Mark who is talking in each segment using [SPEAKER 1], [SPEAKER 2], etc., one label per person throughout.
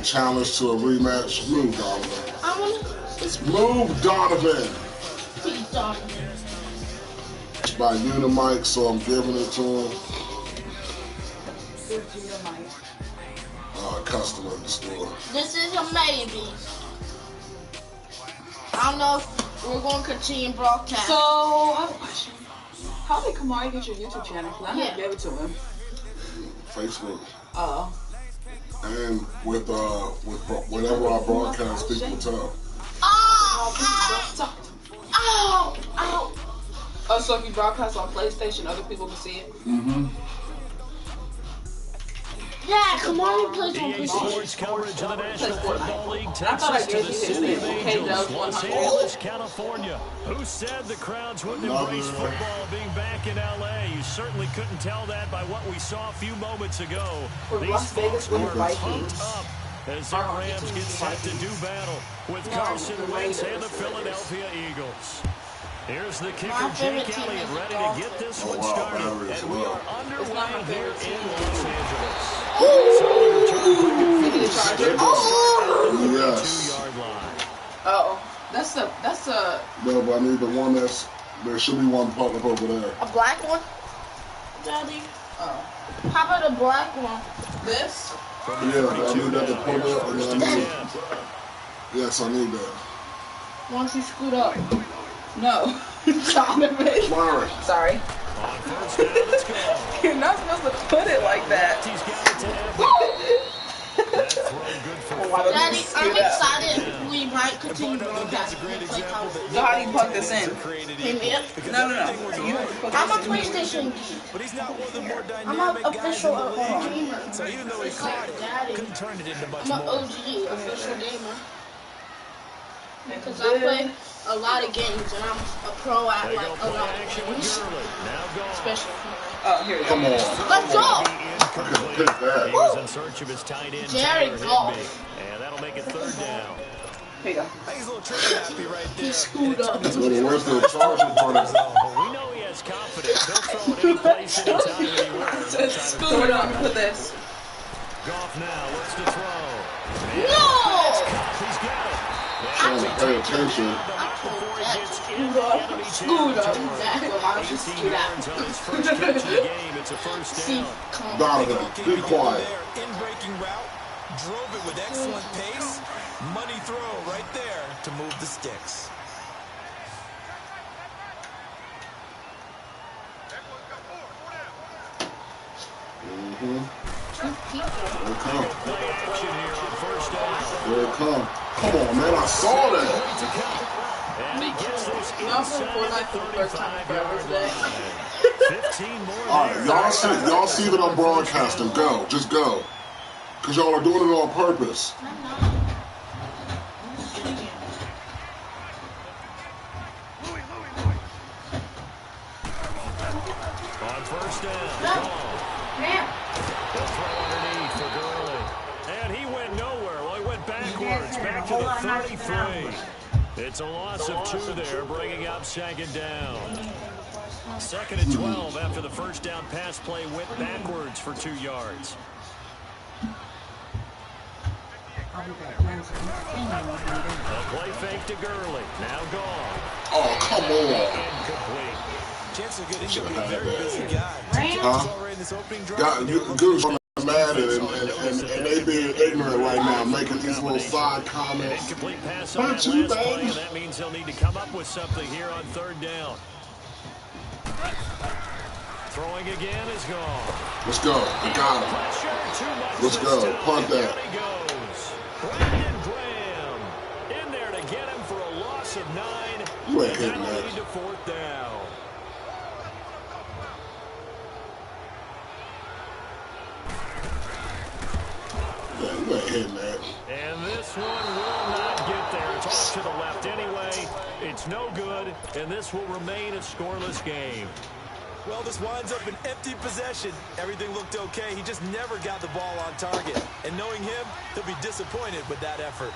[SPEAKER 1] challenge to a rematch. Move, Donovan.
[SPEAKER 2] I want to.
[SPEAKER 1] Move, Donovan.
[SPEAKER 2] Please, Donovan.
[SPEAKER 1] By unaMike, so I'm giving it to him. Customer at the store.
[SPEAKER 2] This is a maybe. I don't know if we're going to continue broadcast.
[SPEAKER 3] So, I have a question. How did Kamari get your YouTube channel? I never gave it to him.
[SPEAKER 1] Facebook.
[SPEAKER 3] Oh.
[SPEAKER 1] And with whenever I broadcast, people tell.
[SPEAKER 2] Oh! Ow! Ow!
[SPEAKER 3] Oh, so if you broadcast on PlayStation, other people can see it?
[SPEAKER 1] Mm-hmm.
[SPEAKER 2] Yeah, come on, plays on
[SPEAKER 4] EA Sports coverage of the National Football League takes us to the city of Angels, Los Angeles, California. Who said the crowds wouldn't embrace football being back in LA? You certainly couldn't tell that by what we saw a few moments ago. These folks are pumped up as their Rams get set to do battle with Carson Wentz and the Philadelphia Eagles. Here's the kicker, Jake Elliott, ready to get this one started. And we are underway here in Los Angeles.
[SPEAKER 1] Yes.
[SPEAKER 4] 2-yard line.
[SPEAKER 3] Oh, that's a.
[SPEAKER 1] No, but I need the one there should be one popped up over there.
[SPEAKER 2] A black one? Daddy?
[SPEAKER 3] Oh.
[SPEAKER 2] How about a black one?
[SPEAKER 3] This?
[SPEAKER 1] Yeah, I need that to put up. And then I need, yes, I need that.
[SPEAKER 2] Why don't you scoot up?
[SPEAKER 3] No. Donovan.
[SPEAKER 1] Larry.
[SPEAKER 3] Sorry.
[SPEAKER 4] On first down, let's go.
[SPEAKER 3] You're not supposed to put it like that.
[SPEAKER 4] He's got it to Evans. That throw good for
[SPEAKER 2] Daddy, I'm excited. We might continue broadcasting.
[SPEAKER 3] So how do you plug this in?
[SPEAKER 2] Hey, man.
[SPEAKER 3] No. You have to plug
[SPEAKER 2] I'm a
[SPEAKER 3] this in.
[SPEAKER 2] PlayStation geek.
[SPEAKER 5] But he's not one of the more
[SPEAKER 2] I'm
[SPEAKER 5] dynamic
[SPEAKER 2] an
[SPEAKER 5] guys
[SPEAKER 2] official
[SPEAKER 5] in the league.
[SPEAKER 2] gamer.
[SPEAKER 5] So even though he
[SPEAKER 2] It's
[SPEAKER 5] caught
[SPEAKER 2] like
[SPEAKER 5] it,
[SPEAKER 2] Daddy.
[SPEAKER 5] couldn't turn it into much
[SPEAKER 2] I'm an
[SPEAKER 5] more.
[SPEAKER 2] OG, official gamer. Because I play a lot of games and I'm a pro at like a lot of games. Especially
[SPEAKER 3] Oh, here we go.
[SPEAKER 1] Come on.
[SPEAKER 2] Let's go!
[SPEAKER 1] I couldn't pick that.
[SPEAKER 4] He was in search of his tight end,
[SPEAKER 2] Jerry
[SPEAKER 4] Tyler
[SPEAKER 2] Goff.
[SPEAKER 4] Higbee. And that'll make it third down.
[SPEAKER 3] Here you go.
[SPEAKER 5] I think he's a little trigger happy right there.
[SPEAKER 2] He screwed up.
[SPEAKER 1] But where's the charging part of
[SPEAKER 4] But we know he has confidence. He'll throw it any place, anytime, anywhere.
[SPEAKER 3] So where do I put this?
[SPEAKER 4] Goff now looks to throw.
[SPEAKER 2] No!
[SPEAKER 4] He's got it.
[SPEAKER 1] trying to pay attention?
[SPEAKER 4] Before he gets in the enemy
[SPEAKER 2] Screwed up.
[SPEAKER 4] territory.
[SPEAKER 2] Exactly. Why don't you
[SPEAKER 4] 18
[SPEAKER 2] screw
[SPEAKER 4] yards
[SPEAKER 2] that?
[SPEAKER 4] on his first catch of the game. It's a first
[SPEAKER 2] See,
[SPEAKER 4] down.
[SPEAKER 2] come on.
[SPEAKER 1] Donovan, be quiet.
[SPEAKER 5] In breaking route, drove it with excellent pace. Money throw right there to move the sticks.
[SPEAKER 1] Here it come.
[SPEAKER 4] Play action here on first down.
[SPEAKER 1] Here it come. Come on, man. I saw that.
[SPEAKER 4] And he gets this
[SPEAKER 3] Y'all played Fortnite for the first time in forever today.
[SPEAKER 4] 15 more
[SPEAKER 1] All right,
[SPEAKER 4] there.
[SPEAKER 1] y'all see that I'm broadcasting. Go. Just go. Because y'all are doing it on purpose.
[SPEAKER 4] On first down. They'll throw underneath for Gurley. And he went nowhere. Well, he went backwards, back to the 33. It's a loss of 2 there, bringing up second down. Second and 12 after the first down pass play went backwards for 2 yards. A play fake to Gurley. Now gone.
[SPEAKER 1] Oh, come on.
[SPEAKER 4] Incomplete.
[SPEAKER 5] Chancellor Good, he's going to be a very busy guy.
[SPEAKER 1] Huh?
[SPEAKER 5] Already in this opening drive.
[SPEAKER 1] Got Goose on Madden and they being ignorant right now, making these little side comments.
[SPEAKER 4] Incomplete pass on that
[SPEAKER 1] Not you,
[SPEAKER 4] last play,
[SPEAKER 1] baby.
[SPEAKER 4] and that means he'll need to come up with something here on third down. Throwing again is gone.
[SPEAKER 1] Let's go. I got him.
[SPEAKER 4] Pressure, too much
[SPEAKER 1] Let's
[SPEAKER 4] this
[SPEAKER 1] go.
[SPEAKER 4] time.
[SPEAKER 1] Punt that.
[SPEAKER 4] Down he goes. Brandon Graham in there to get him for a loss of 9.
[SPEAKER 1] You ain't hitting
[SPEAKER 4] That'll
[SPEAKER 1] that.
[SPEAKER 4] lead to fourth down.
[SPEAKER 1] Yeah, you ain't hitting that.
[SPEAKER 4] And this one will not get there. It's off to the left anyway. It's no good, and this will remain a scoreless game.
[SPEAKER 5] Well, this winds up an empty possession. Everything looked okay. He just never got the ball on target. And knowing him, he'll be disappointed with that effort.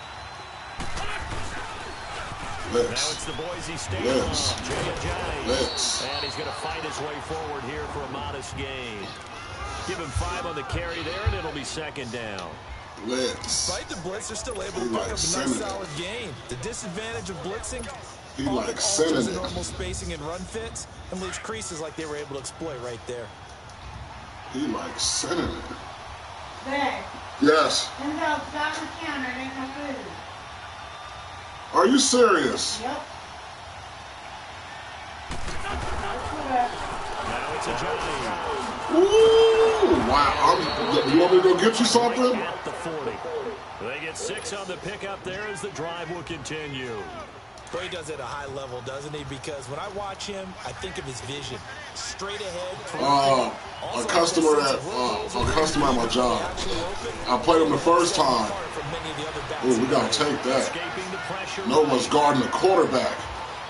[SPEAKER 4] Now it's the Boise State
[SPEAKER 1] Let's.
[SPEAKER 4] and he's going to fight his way forward here for a modest gain. Give him 5 on the carry there, and it'll be second down.
[SPEAKER 1] blitz.
[SPEAKER 5] Despite the blitz, they're still able to pick up a nice solid gain. The disadvantage of blitzing,
[SPEAKER 1] he like sending it.
[SPEAKER 5] Normal spacing and run fits, and leaves creases like they were able to exploit right there.
[SPEAKER 1] He like sending it.
[SPEAKER 6] Hey.
[SPEAKER 1] Yes.
[SPEAKER 6] Stop the counter. There's no food.
[SPEAKER 1] Are you serious?
[SPEAKER 6] Yep.
[SPEAKER 4] Now it's a Johnny.
[SPEAKER 1] Ooh, wow. You want me to go get you something?
[SPEAKER 4] At the 40. They get 6 on the pickup there as the drive will continue.
[SPEAKER 5] Well, he does it at a high level, doesn't he? Because when I watch him, I think of his vision. Straight ahead.
[SPEAKER 1] A customer at my job. I played him the first time. Ooh, we gotta take that. No one's guarding the quarterback.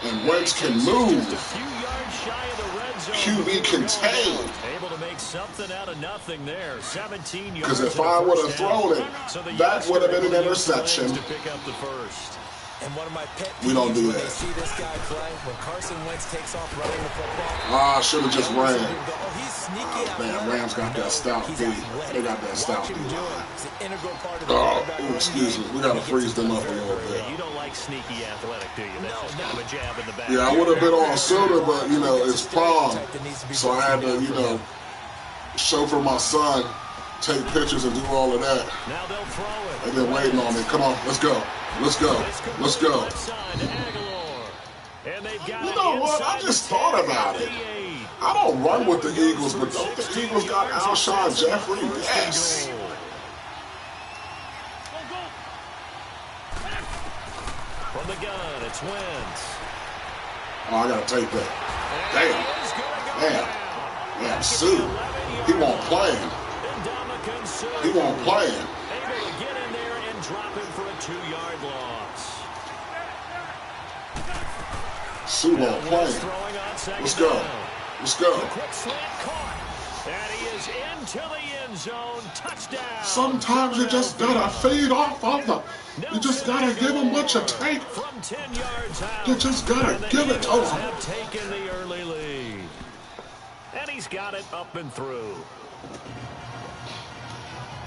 [SPEAKER 1] And Wentz can move. QB contained.
[SPEAKER 4] Able to make something out of nothing there. 17 yards.
[SPEAKER 1] Because if I would have thrown it, that would have been an interception.
[SPEAKER 4] To pick up the first.
[SPEAKER 5] And one of my pet
[SPEAKER 1] we don't do
[SPEAKER 5] when
[SPEAKER 1] that.
[SPEAKER 5] they see this guy play, when Carson Wentz takes off running the football.
[SPEAKER 1] I should have just ran.
[SPEAKER 5] Oh, he's sneaky.
[SPEAKER 1] Man, Rams got that stout D. They got that stout D. Excuse me. We got to freeze them up a little bit.
[SPEAKER 4] You don't like sneaky athletic, do you? That's just kind of a jab in the back.
[SPEAKER 1] Yeah, I would have been on sooner, but, you know, it's prom. So I had to, you know, chauffeur my son, take pictures and do all of that.
[SPEAKER 4] Now they'll throw it.
[SPEAKER 1] And then waiting on me. Come on, let's go. Let's go. Let's go. You know what? I just thought about it. I don't run with the Eagles, but don't the Eagles got Alshon Jeffrey? Yes.
[SPEAKER 4] From the gun, it's Wentz.
[SPEAKER 1] Oh, I gotta take that. Damn. Damn, Sue. He won't play him. He won't play him.
[SPEAKER 4] Able to get in there and drop him for a 2-yard loss.
[SPEAKER 1] Sue won't play him. Let's go. Let's go.
[SPEAKER 4] Quick slant caught. And he is into the end zone. Touchdown.
[SPEAKER 1] Sometimes you just gotta fade off of them. You just gotta give them what you take.
[SPEAKER 4] From 10 yards out.
[SPEAKER 1] You just gotta give it to them.
[SPEAKER 4] Have taken the early lead. And he's got it up and through.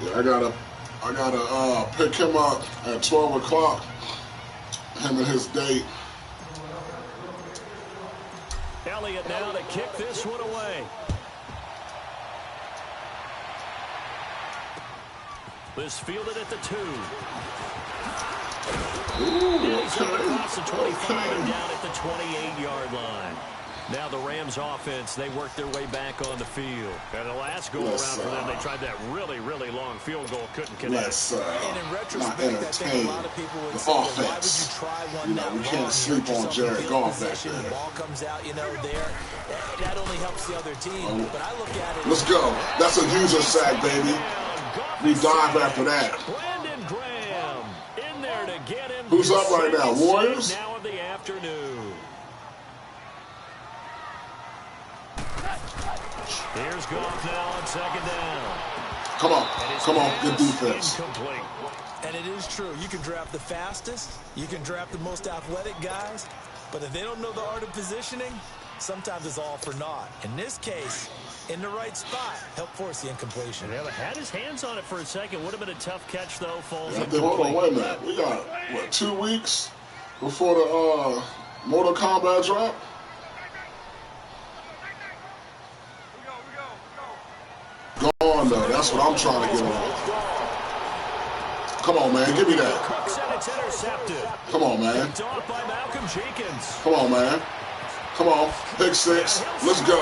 [SPEAKER 1] Yeah, I gotta pick him up at 12 o'clock. Him and his date.
[SPEAKER 4] Elliott now to kick this one away. This fielded at the 2.
[SPEAKER 1] Ooh,
[SPEAKER 4] He's going across the 25
[SPEAKER 1] okay.
[SPEAKER 4] and down at the 28-yard line. Now the Rams offense, they work their way back on the field. And the last go around for them, they tried that really, really long field goal, couldn't connect.
[SPEAKER 1] Let's
[SPEAKER 5] And in retrospect,
[SPEAKER 1] not
[SPEAKER 5] I think
[SPEAKER 1] entertain
[SPEAKER 5] a lot of people would
[SPEAKER 1] the
[SPEAKER 5] say,
[SPEAKER 1] offense.
[SPEAKER 5] why would you try one
[SPEAKER 1] You know,
[SPEAKER 5] that
[SPEAKER 1] we can't
[SPEAKER 5] long?
[SPEAKER 1] sleep
[SPEAKER 5] You're
[SPEAKER 1] on
[SPEAKER 5] just
[SPEAKER 1] Jared
[SPEAKER 5] field
[SPEAKER 1] Goff back
[SPEAKER 5] position,
[SPEAKER 1] there.
[SPEAKER 5] The ball comes out, you know, there. That only helps the other team. But I look at it.
[SPEAKER 1] Let's go. That's a user sack, baby. We dive after that.
[SPEAKER 4] Brandon Graham in there to get him.
[SPEAKER 1] Who's up right now? Warriors?
[SPEAKER 4] Now of the afternoon. Here's Goff now on 2nd down.
[SPEAKER 1] Come on, good defense.
[SPEAKER 4] Incomplete.
[SPEAKER 5] And it is true. You can draft the fastest. You can draft the most athletic guys. But if they don't know the art of positioning, sometimes it's all for naught. In this case, in the right spot, help force the incompletion.
[SPEAKER 4] Yeah, had his hands on it for a second. Would have been a tough catch, though. Falls
[SPEAKER 1] Yeah, hold on, wait a minute. We got, 2 weeks before the Mortal Kombat drop? Go on, though. That's what I'm trying to get on. Come on, man. Give me that. Come on, man. Come on, man. Come on. Pick 6. Let's go.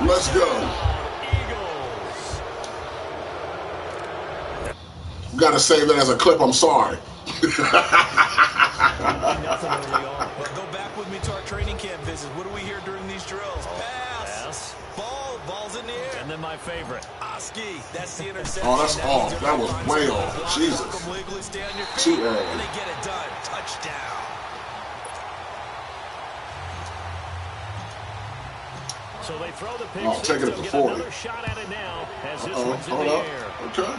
[SPEAKER 1] Let's go. Got to save that as a clip. I'm sorry.
[SPEAKER 5] Well, go back with me to our training camp visit. What do we hear during these drills? Pass. Ball's in the air.
[SPEAKER 4] And then my favorite.
[SPEAKER 5] Oski. That's the interception.
[SPEAKER 1] Oh, that's off. That was way off. Jesus. Too early.
[SPEAKER 5] And they get it done. Touchdown.
[SPEAKER 4] So they throw the pick.
[SPEAKER 1] Oh, take it at the 40.
[SPEAKER 4] Another shot at it now as this one's in the air.
[SPEAKER 1] Okay.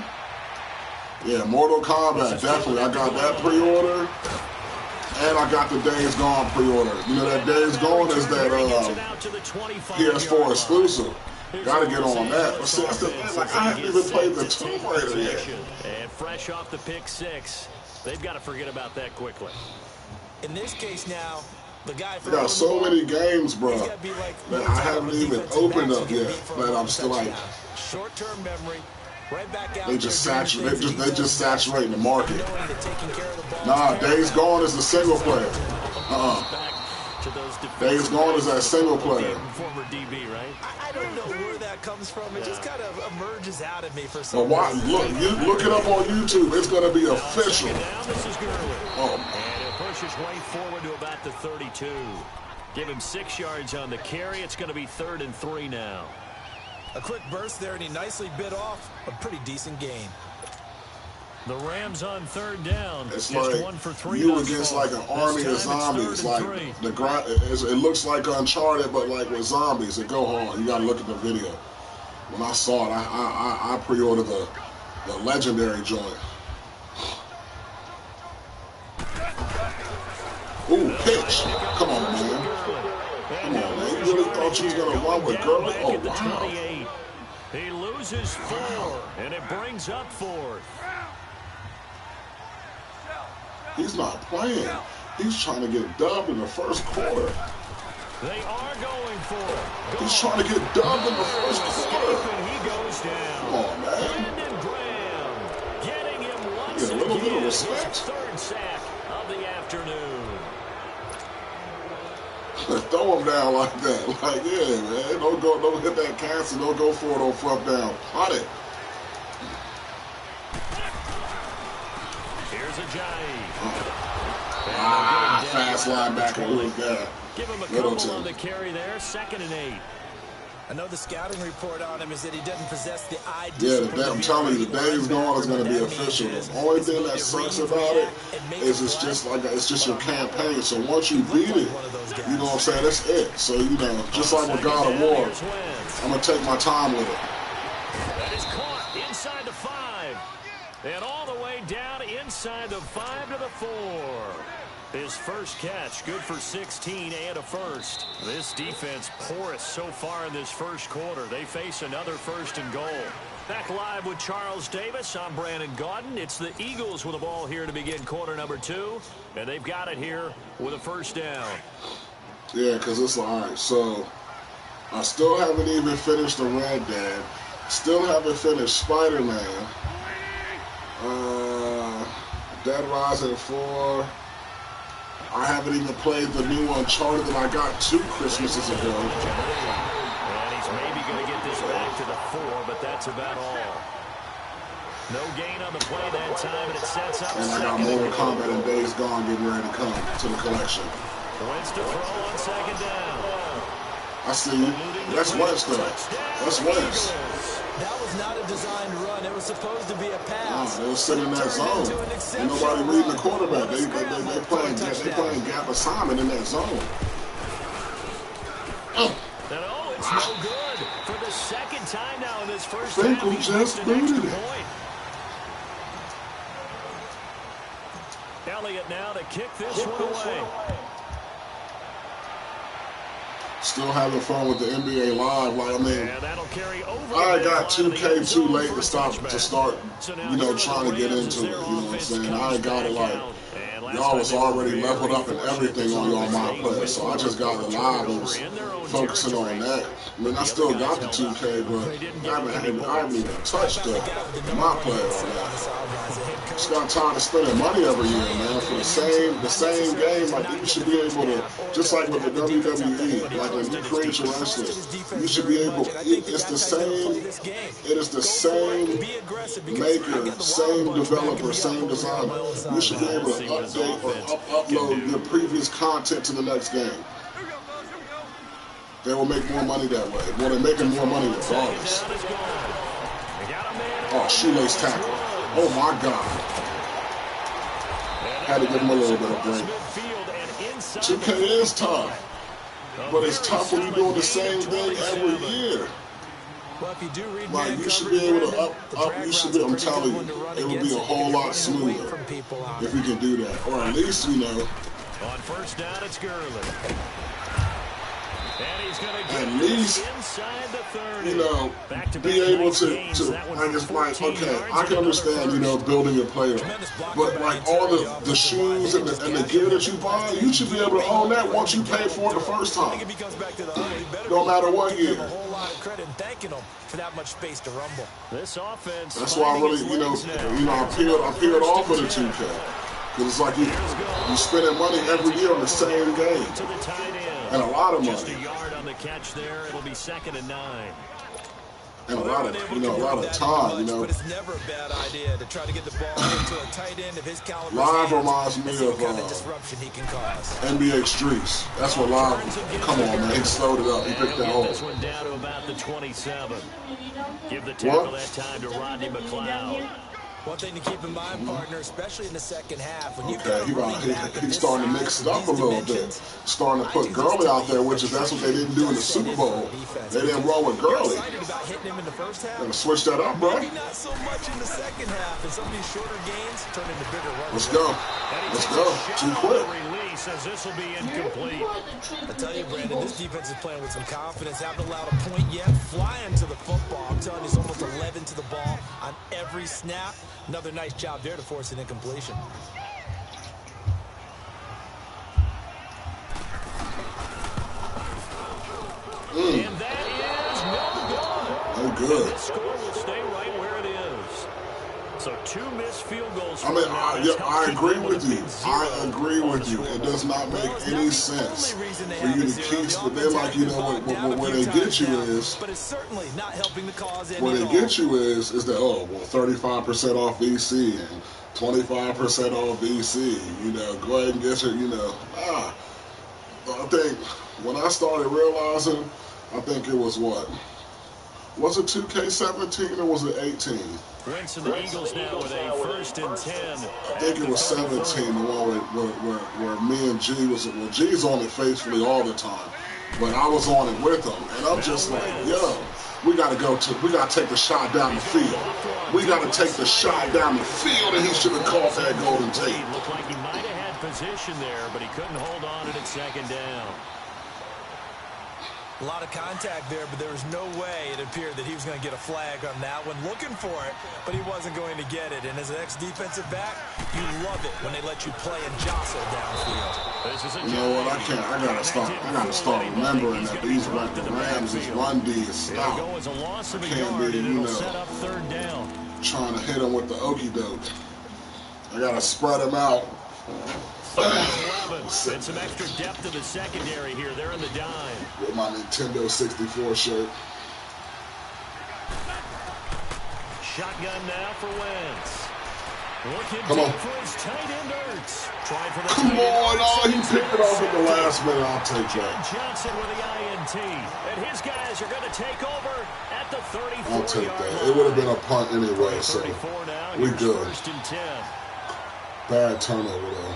[SPEAKER 1] Yeah, Mortal Kombat, definitely. I got that pre-order. And I got the Days Gone pre-order. You know, that Days Gone is that PS4 exclusive. Gotta get on that. But see, that's the thing. Like, I haven't even played the Tomb Raider yet.
[SPEAKER 4] And fresh off the pick 6, they've got to forget about that quickly.
[SPEAKER 5] In this case now, the guy
[SPEAKER 1] I got so many games, bro, that I haven't even opened up yet. That I'm still like,
[SPEAKER 5] short-term memory, right back out.
[SPEAKER 1] they just saturating the market. Nah, Days Gone is the single player. Days Gone is that single player.
[SPEAKER 4] Former DB, right?
[SPEAKER 5] I don't know where that comes from. It just kind of emerges out of me for some
[SPEAKER 1] reason. Why? Look it up on YouTube. It's going to be official.
[SPEAKER 4] Oh, and he'll push his way forward to about the 32. Give him 6 yards on the carry. It's going to be 3rd and 3 now.
[SPEAKER 5] A quick burst there, and he nicely bit off a pretty decent gain.
[SPEAKER 4] The Rams on 3rd down.
[SPEAKER 1] It's
[SPEAKER 4] just
[SPEAKER 1] like
[SPEAKER 4] 1 for 3
[SPEAKER 1] you against like an army of zombies. Like it looks like Uncharted, but like with zombies. It go hard. You gotta look at the video. When I saw it, I pre-ordered the legendary joint. Ooh, pitch! Come on, man. Come on, man. You really thought you was gonna run with Gurley? Oh wow.
[SPEAKER 4] He loses 4, and it brings up 4th.
[SPEAKER 1] He's not playing. He's trying to get dubbed in the first quarter.
[SPEAKER 4] They are going for it.
[SPEAKER 1] He's trying to get dubbed in the first quarter.
[SPEAKER 4] He goes down.
[SPEAKER 1] Come on, man.
[SPEAKER 4] Brandon Graham getting him once
[SPEAKER 1] a little bit of respect.
[SPEAKER 4] 3rd sack of the afternoon.
[SPEAKER 1] Throw him down like that. Like, yeah, man. Don't hit that cancel. Don't go for it on 4th down. Pot it.
[SPEAKER 4] Here's a jive.
[SPEAKER 1] Fast linebacker. Who was that?
[SPEAKER 4] Give him a couple on the carry there. 2nd and 8.
[SPEAKER 5] I know the scouting report on him is that he doesn't possess the eye.
[SPEAKER 1] Yeah, I'm telling you, the Days Gone is going to be official. The only thing that sucks about it is it's just your campaign. So once you beat it, you know what I'm saying? That's it. So, you know, just like with God of War, I'm going to take my time with it.
[SPEAKER 4] That is caught inside the 5. And all the way down inside the 5 to the 4. His first catch, good for 16 and a first. This defense porous so far in this first quarter. They face another 1st and goal. Back live with Charles Davis. I'm Brandon Gaudin. It's the Eagles with the ball here to begin quarter number 2. And they've got it here with a 1st down.
[SPEAKER 1] Yeah, because it's all right. So I still haven't even finished the Red Dead. Still haven't finished Spider-Man. Dead Rising 4. I haven't even played the new Uncharted that I got 2 Christmases ago.
[SPEAKER 4] And he's maybe going to get this back to the 4, but that's about all. No gain on the play that time, and it sets up.
[SPEAKER 1] And I got Mortal Kombat and Days Gone getting ready to come to the collection.
[SPEAKER 4] Wentz to throw on 2nd down.
[SPEAKER 1] I see you. That's Wentz, though. That's Wentz.
[SPEAKER 5] That was not a designed run. It was supposed to be a pass.
[SPEAKER 1] They were sitting in that zone. Ain't nobody reading the quarterback. They playing gap assignment in that zone.
[SPEAKER 4] And it's no good. For the 2nd time now in this first half,
[SPEAKER 1] Finkel just booted it.
[SPEAKER 4] Elliott now to kick this one away.
[SPEAKER 1] Still having fun with the NBA Live. Like, I mean, I got 2K too late to start, you know, trying to get into it. You know what I'm saying? I got it like, y'all was already leveled up and everything on y'all my play. So I just got the Live and was focusing on that. I mean, I still got the 2K, but I haven't even touched my play on that. Just got tired of spending money every year, man, for the same game. Like, you should be able to, just like with the WWE, like when you create your wrestling, you should be able, it's the same, it is the same maker, same developer, same designer. You should be able to update or upload your previous content to the next game. They will make more money that way. Well, they're making more money regardless. Oh, shoelace tackle. Oh, my God. Had to give him a little bit of break. 2K is tough. But it's tough when you're doing the same thing every year. Like, you should be able to you should be, I'm telling you, it would be a whole lot smoother if we can do that. Or at least, you know.
[SPEAKER 4] On 1st down, it's Gurley. And he's
[SPEAKER 1] at least, you know, be able to like, it's like, okay, I can understand, you know, building a player, but like all the shoes and the gear that you buy, you should be able to own that once you pay for it the first time. No matter what year.
[SPEAKER 4] This offense.
[SPEAKER 1] That's why I really, I peeled off of the 2K. Because it's like you spending money every year on the same game. And a lot of money.
[SPEAKER 4] Just a yard on the catch there. It'll be 2nd and 9.
[SPEAKER 1] And a lot of time,
[SPEAKER 5] But it's never a bad idea to try to get the ball into a tight end of his caliber.
[SPEAKER 1] Live reminds me of
[SPEAKER 5] disruption he can cause.
[SPEAKER 1] NBA Streets. That's what Live. Come on, man. He slowed it up. He picked that hole.
[SPEAKER 4] This one down to about the 27. Give the tackle that time to Rodney McLeod.
[SPEAKER 5] One thing to keep in mind, partner, especially in the second half, when
[SPEAKER 1] he's starting to mix it up a little bit. Starting to put Gurley out there, which is that's what they didn't do in the Super Bowl. They didn't roll with Gurley. Gonna switch that up, bro.
[SPEAKER 5] Maybe not so much in the second half, and some of these shorter gains turn into bigger runs.
[SPEAKER 1] Let's go. Let's go. Too quick.
[SPEAKER 4] Says this will be incomplete.
[SPEAKER 5] I tell you, Brandon, this defense is playing with some confidence. Haven't allowed a point yet. Flying to the football. I'm telling you, it's almost 11 to the ball on every snap. Another nice job there to force an incompletion.
[SPEAKER 4] And that is no good.
[SPEAKER 1] No good.
[SPEAKER 4] This score will stay right where it is. So 2 missed field goals.
[SPEAKER 1] I mean, I agree with you. I agree with you. It does not make any sense for you to keep, but then, like, you know, where they get you is,
[SPEAKER 5] but it's certainly not helping the cause
[SPEAKER 1] where they get you is that, 35% off VC and 25% off VC. You know, go ahead and get your, I think when I started realizing, I think it was what? Was it 2K17 or was it 18?
[SPEAKER 4] Wentz and the Eagles now with a 1st and 10.
[SPEAKER 1] I think it was 17, the one where me and G was. Well, G's on it faithfully all the time, but I was on it with him, and I'm just like, we gotta take the shot down the field. We gotta take the shot down the field, and he should have caught that golden tape.
[SPEAKER 4] Looked like he might have had position there, but he couldn't hold on to it at 2nd down.
[SPEAKER 5] A lot of contact there, but there was no way it appeared that he was going to get a flag on that one. Looking for it, but he wasn't going to get it. And as an ex-defensive back, you love it when they let you play and jostle downfield.
[SPEAKER 1] You know what? I gotta start remembering that these Rams' run D is stout. I can't be, trying to hit them with the okie doke. I gotta spread them out.
[SPEAKER 4] And some extra depth to the secondary here. They're in the dime.
[SPEAKER 1] With my Nintendo 64 shirt.
[SPEAKER 4] Shotgun now for Wentz.
[SPEAKER 1] Come on.
[SPEAKER 4] For his tight end Ertz. Trying for the
[SPEAKER 1] Come on, he picked it off at the last minute. I'll take that.
[SPEAKER 4] Johnson with the INT. And his guys are going to take over at the 34.
[SPEAKER 1] I'll take that. It would have been a punt anyway, so we good.
[SPEAKER 4] 1st and 10.
[SPEAKER 1] Bad turnover though.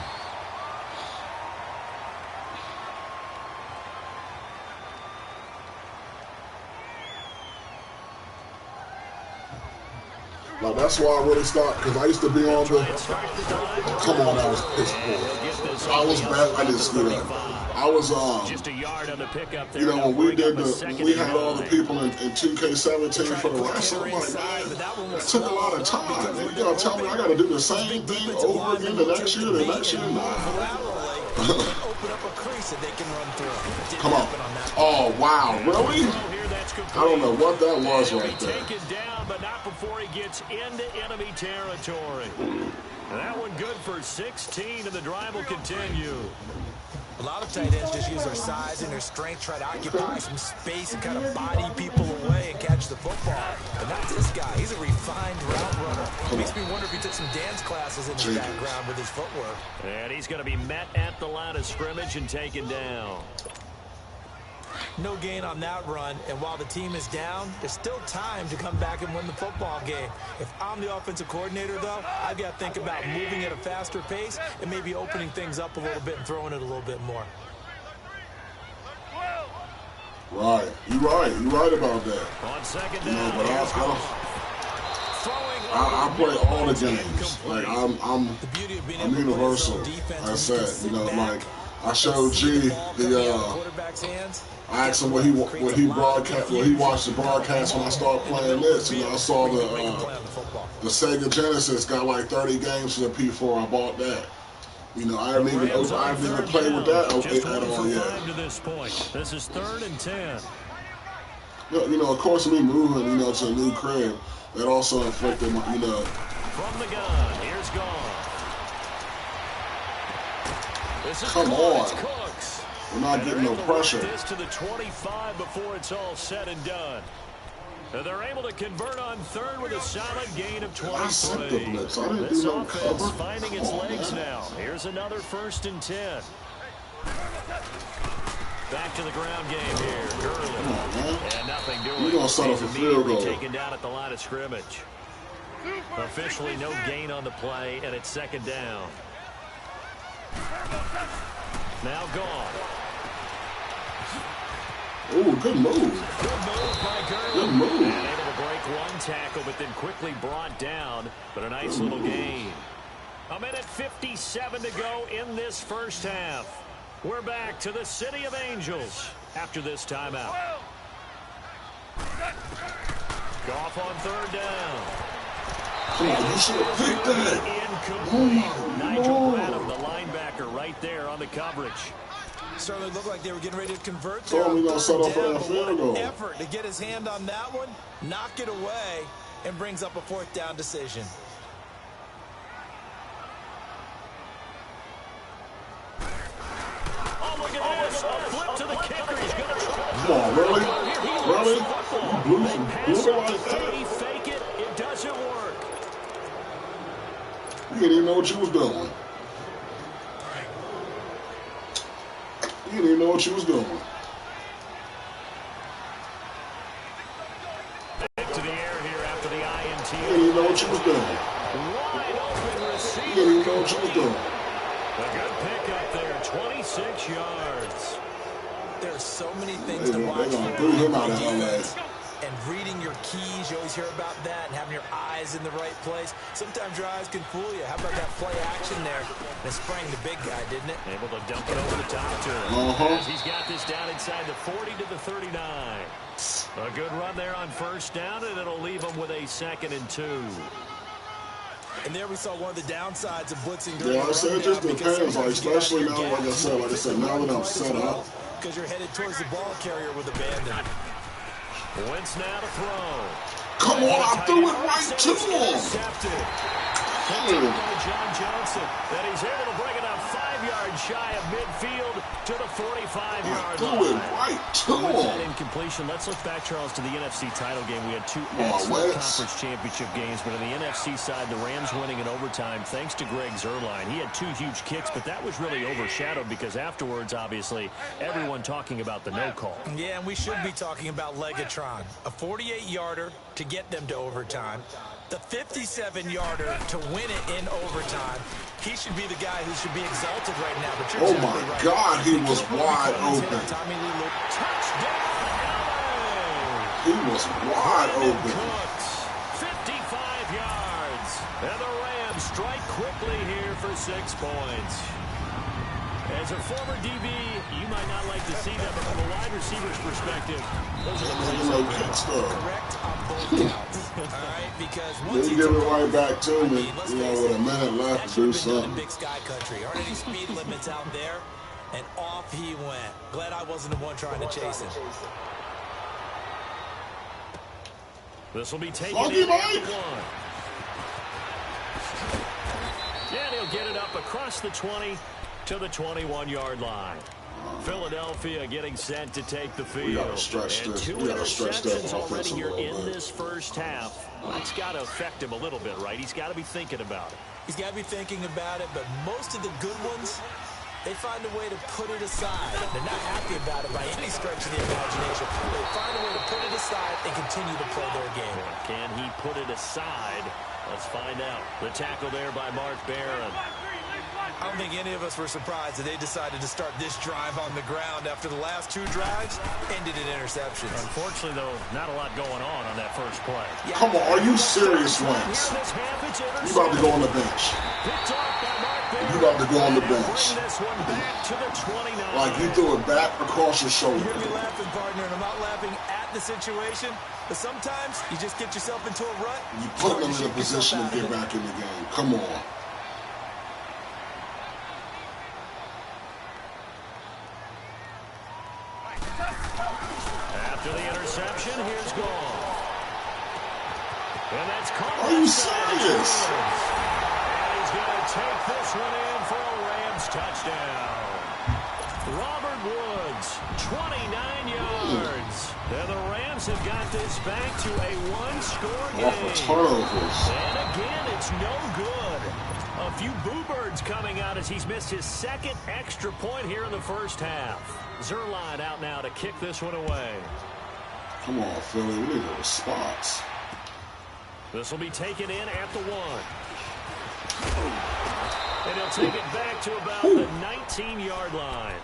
[SPEAKER 1] Like, that's why I really stopped, because I used to be on the, come on, that was piss poor. I was bad, I didn't screw that. I was,
[SPEAKER 4] just a yard on the pickup there.
[SPEAKER 1] You know, when we had all the people in 2K17 for the wrestling, I'm like, man, that took a lot of time. And you gotta tell me I gotta do the same thing over again the next year, Come on. Oh, wow, really? I don't know what that was right there.
[SPEAKER 4] Taken down, but not before he gets into enemy territory. That one good for 16, and the drive will continue.
[SPEAKER 5] A lot of tight ends just use their size and their strength, try to occupy some space and kind of body people away and catch the football. But not this guy. He's a refined route runner. It makes me wonder if he took some dance classes in the background with his footwork.
[SPEAKER 4] And he's going to be met at the line of scrimmage and taken down.
[SPEAKER 5] No gain on that run, and while the team is down, there's still time to come back and win the football game. If I'm the offensive coordinator, though, I've got to think about moving at a faster pace and maybe opening things up a little bit and throwing it a little bit more.
[SPEAKER 1] Right. You're right about that.
[SPEAKER 4] On 2nd
[SPEAKER 1] down, but I play all the games. Like, I'm universal. Like I said, like, I showed G I asked him what he watched the broadcast when I started playing this. You know, I saw the Sega Genesis got like 30 games for the P4. I bought that. You know, I haven't even played with that at all yet.
[SPEAKER 4] This is 3rd and 10.
[SPEAKER 1] You know, of course, me moving, you know, to a new crib, that also affected my, you know.
[SPEAKER 4] From the gun, here's Gone.
[SPEAKER 1] Come on. We're not getting no pressure.
[SPEAKER 4] This to the 25 before it's all said and done. And they're able to convert on 3rd with a solid gain of 23.
[SPEAKER 1] Blitz. I didn't
[SPEAKER 4] This
[SPEAKER 1] do no
[SPEAKER 4] offense
[SPEAKER 1] cover.
[SPEAKER 4] finding its legs now. Here's another 1st and 10. Back to the ground game here. Gurley. And nothing doing.
[SPEAKER 1] You're going to settle for field goal.
[SPEAKER 4] Taken down at the line of scrimmage. Officially no gain on the play, and it's 2nd down. Now Gone.
[SPEAKER 1] Ooh, good move.
[SPEAKER 4] Good move by Gurley.
[SPEAKER 1] Good move.
[SPEAKER 4] And able to break one tackle, but then quickly brought down. But a nice little gain. 1:57 to go in this first half. We're back to the City of Angels after this timeout. Goff on 3rd down.
[SPEAKER 1] Come on, you should have picked that.
[SPEAKER 4] Incomplete. Nigel Bradham, the linebacker, right there on the coverage.
[SPEAKER 5] Certainly looked like they were getting ready to convert
[SPEAKER 1] So
[SPEAKER 5] there.
[SPEAKER 1] we're going to set up for that field goal.
[SPEAKER 5] Effort to get his hand on that one, knock it away, and brings up a 4th down decision.
[SPEAKER 4] Oh, look at this. A flip to the kicker. He's going to try.
[SPEAKER 1] Come on, really? Really? You blew it like that?
[SPEAKER 4] Fake it. It doesn't work.
[SPEAKER 1] You didn't even know what you was doing. You didn't even know what you was doing.
[SPEAKER 4] Back to the air here after the INT.
[SPEAKER 1] You didn't even know what you was doing.
[SPEAKER 4] Wide open receiver.
[SPEAKER 1] You didn't even know what you was doing.
[SPEAKER 4] A good pick up there. 26 yards.
[SPEAKER 5] There are so many things to watch.
[SPEAKER 1] They're going to boot him out of LA.
[SPEAKER 5] And reading your keys, you always hear about that, and having your eyes in the right place. Sometimes your eyes can fool you. How about that play action there? That sprang the big guy, didn't it?
[SPEAKER 4] Able to dump it over the top to him. As he's got this down inside the 40 to the 39. A good run there on 1st down, and it'll leave him with a 2nd and 2.
[SPEAKER 5] And there we saw one of the downsides of blitzing.
[SPEAKER 1] Yeah, I said it just depends, like, especially now, like I said, now that I'm set up.
[SPEAKER 5] Because you're headed towards the ball carrier with abandon.
[SPEAKER 4] Wentz now to throw.
[SPEAKER 1] Come on, I threw it right to him.
[SPEAKER 4] John Johnson. That he's able to bring it up 5 yards shy of midfield to the 45-yard line.
[SPEAKER 1] Threw it right to
[SPEAKER 4] With that
[SPEAKER 1] him.
[SPEAKER 4] incompletion, let's look back, Charles, to the NFC title game. We had 2 excellent conference championship games, but on the NFC side, the Rams winning in overtime thanks to Greg Zuerlein. He had 2 huge kicks, but that was really overshadowed because afterwards, obviously, everyone talking about the no call.
[SPEAKER 5] Yeah, and we should be talking about Legatron. A 48-yarder to get them to overtime. The 57-yarder to win it in overtime. He should be the guy who should be exalted right now. But you're
[SPEAKER 1] Oh my God, he was wide open.
[SPEAKER 4] Touchdown, LA!
[SPEAKER 1] He was wide open.
[SPEAKER 4] 55 yards. And the Rams strike quickly here for 6 points. As a former DB, you might not like to see that, but from a wide receiver's perspective, those are the plays I
[SPEAKER 5] correct on both counts. All right, because once
[SPEAKER 1] you give it right back to me, you know, with a minute left to do something.
[SPEAKER 5] Big Sky Country. Aren't any speed limits out there? And off he went. Glad I wasn't the one trying to chase him.
[SPEAKER 4] This will be taken
[SPEAKER 1] Lucky
[SPEAKER 4] in
[SPEAKER 1] Mike.
[SPEAKER 4] one. And he'll get it up across the 20 to the 21-yard line. Philadelphia getting set to take the field.
[SPEAKER 1] We gotta stretch
[SPEAKER 4] and
[SPEAKER 1] this.
[SPEAKER 4] 2
[SPEAKER 1] We gotta stretch that
[SPEAKER 4] interceptions already
[SPEAKER 1] offense a
[SPEAKER 4] here
[SPEAKER 1] little
[SPEAKER 4] in
[SPEAKER 1] bit.
[SPEAKER 4] this first half. That's got to affect him a little bit, right? He's got to be thinking about it.
[SPEAKER 5] He's got to be thinking about it, but most of the good ones, they find a way to put it aside. They're not happy about it by any stretch of the imagination. They find a way to put it aside and continue to play their game.
[SPEAKER 4] Can he put it aside? Let's find out. The tackle there by Mark Barron.
[SPEAKER 5] I don't think any of us were surprised that they decided to start this drive on the ground after the last 2 drives ended in interceptions.
[SPEAKER 4] Unfortunately, though, not a lot going on that first play.
[SPEAKER 1] Come on, are you serious, Wentz? You about to go on the bench.
[SPEAKER 4] Picked off by Mark
[SPEAKER 1] You got to go on the bench. Like you threw it back across your shoulder.
[SPEAKER 5] You're going to be laughing, partner, and I'm not laughing at the situation, but sometimes you just get yourself into a rut.
[SPEAKER 1] You put them in a position to get back in the game. Come on.
[SPEAKER 4] After the interception, here's Gall. And that's caught.
[SPEAKER 1] Are you serious?
[SPEAKER 4] And he's going to take this one in for a Rams touchdown. Robert Woods, 29 yards. And the Rams have got this back to a one-score game.
[SPEAKER 1] Off of turnovers.
[SPEAKER 4] And again, it's no good. A few boo birds coming out as he's missed his second extra point here in the first half. Zerline out now to kick this one away.
[SPEAKER 1] Come on, Philly. We need a response.
[SPEAKER 4] This will be taken in at the 1. And he'll take it back to about the 19-yard line.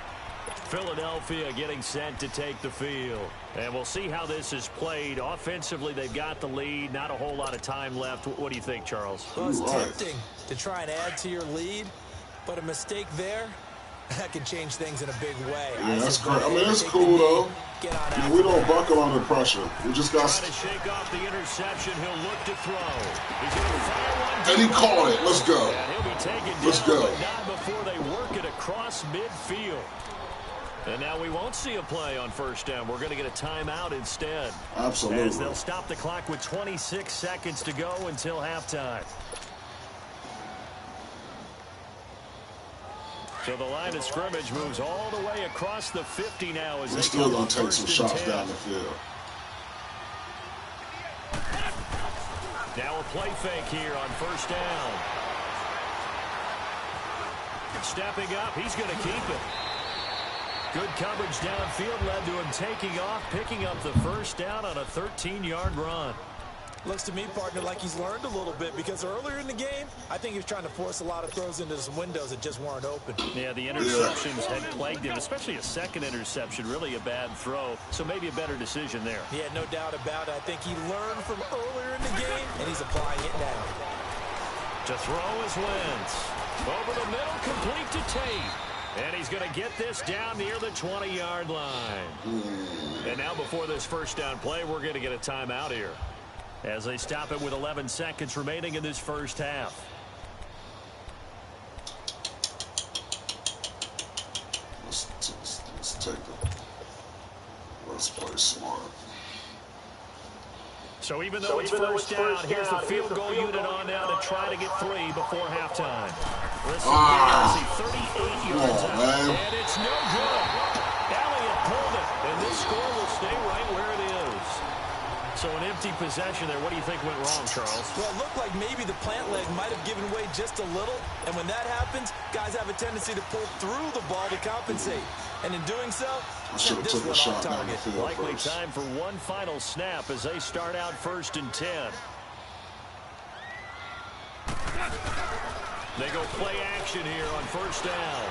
[SPEAKER 4] Philadelphia getting set to take the field. And we'll see how this is played. Offensively, they've got the lead. Not a whole lot of time left. What do you think, Charles?
[SPEAKER 5] Well, it's tempting to try and add to your lead, but a mistake there, that can change things in a big way.
[SPEAKER 1] Yeah, that's great. I mean, that's cool, though. Yeah, we don't buckle under pressure. We just got
[SPEAKER 4] to shake off the interception. He'll look to throw. He's going to fire one.
[SPEAKER 1] And he caught it. Let's go.
[SPEAKER 4] And he'll be taken down,
[SPEAKER 1] Let's go.
[SPEAKER 4] But not before they work it across midfield. And now we won't see a play on first down. We're going to get a timeout instead.
[SPEAKER 1] Absolutely.
[SPEAKER 4] As they'll stop the clock with 26 seconds to go until halftime. So the line of scrimmage moves all the way across the 50 now. As
[SPEAKER 1] they're still going to take some shots down the field.
[SPEAKER 4] Now a play fake here on first down. Stepping up, he's going to keep it. Good coverage downfield led to him taking off, picking up the first down on a 13-yard run.
[SPEAKER 5] Looks to me, partner, like he's learned a little bit, because earlier in the game, I think he was trying to force a lot of throws into some windows that just weren't open.
[SPEAKER 4] Yeah, the interceptions had plagued him, especially a second interception, really a bad throw, so maybe a better decision there.
[SPEAKER 5] Yeah, no doubt about it. I think he learned from earlier in the game, and he's applying it now.
[SPEAKER 4] To throw is Wentz. Over the middle, complete to Tate. And he's going to get this down near the 20-yard line. And now before this first down play, we're going to get a timeout here, as they stop it with 11 seconds remaining in this first half.
[SPEAKER 1] Let's take it. Let's play smart.
[SPEAKER 4] So even though it's first down, here's the field goal unit on now to try to get 3 before halftime. Listen, 38 yards out, and it's no good. Elliott pulled it, and this score will stay right where it is. So an empty possession there. What do you think went wrong, Charles?
[SPEAKER 5] Well, it looked like maybe the plant leg might have given way just a little, and when that happens, guys have a tendency to pull through the ball to compensate. And in doing so,
[SPEAKER 1] should have took a shot down the field.
[SPEAKER 4] Likely time for one final snap as they start out 1st and 10. They go play action here on first down.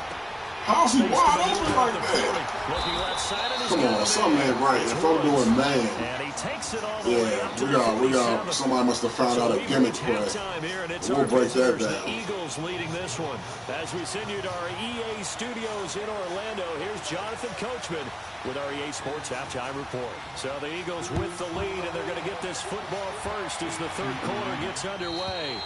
[SPEAKER 1] How's he wide open like that? Come on, something ain't right. If I'm doing man.
[SPEAKER 4] And he takes it all the way up to
[SPEAKER 1] we got, somebody must have found out a gimmick play. We'll break that down.
[SPEAKER 4] The Eagles leading this one. As we send you to our EA studios in Orlando, here's Jonathan Coachman with our EA Sports Halftime Report. So the Eagles with the lead, and they're going to get this football first as the third quarter gets underway.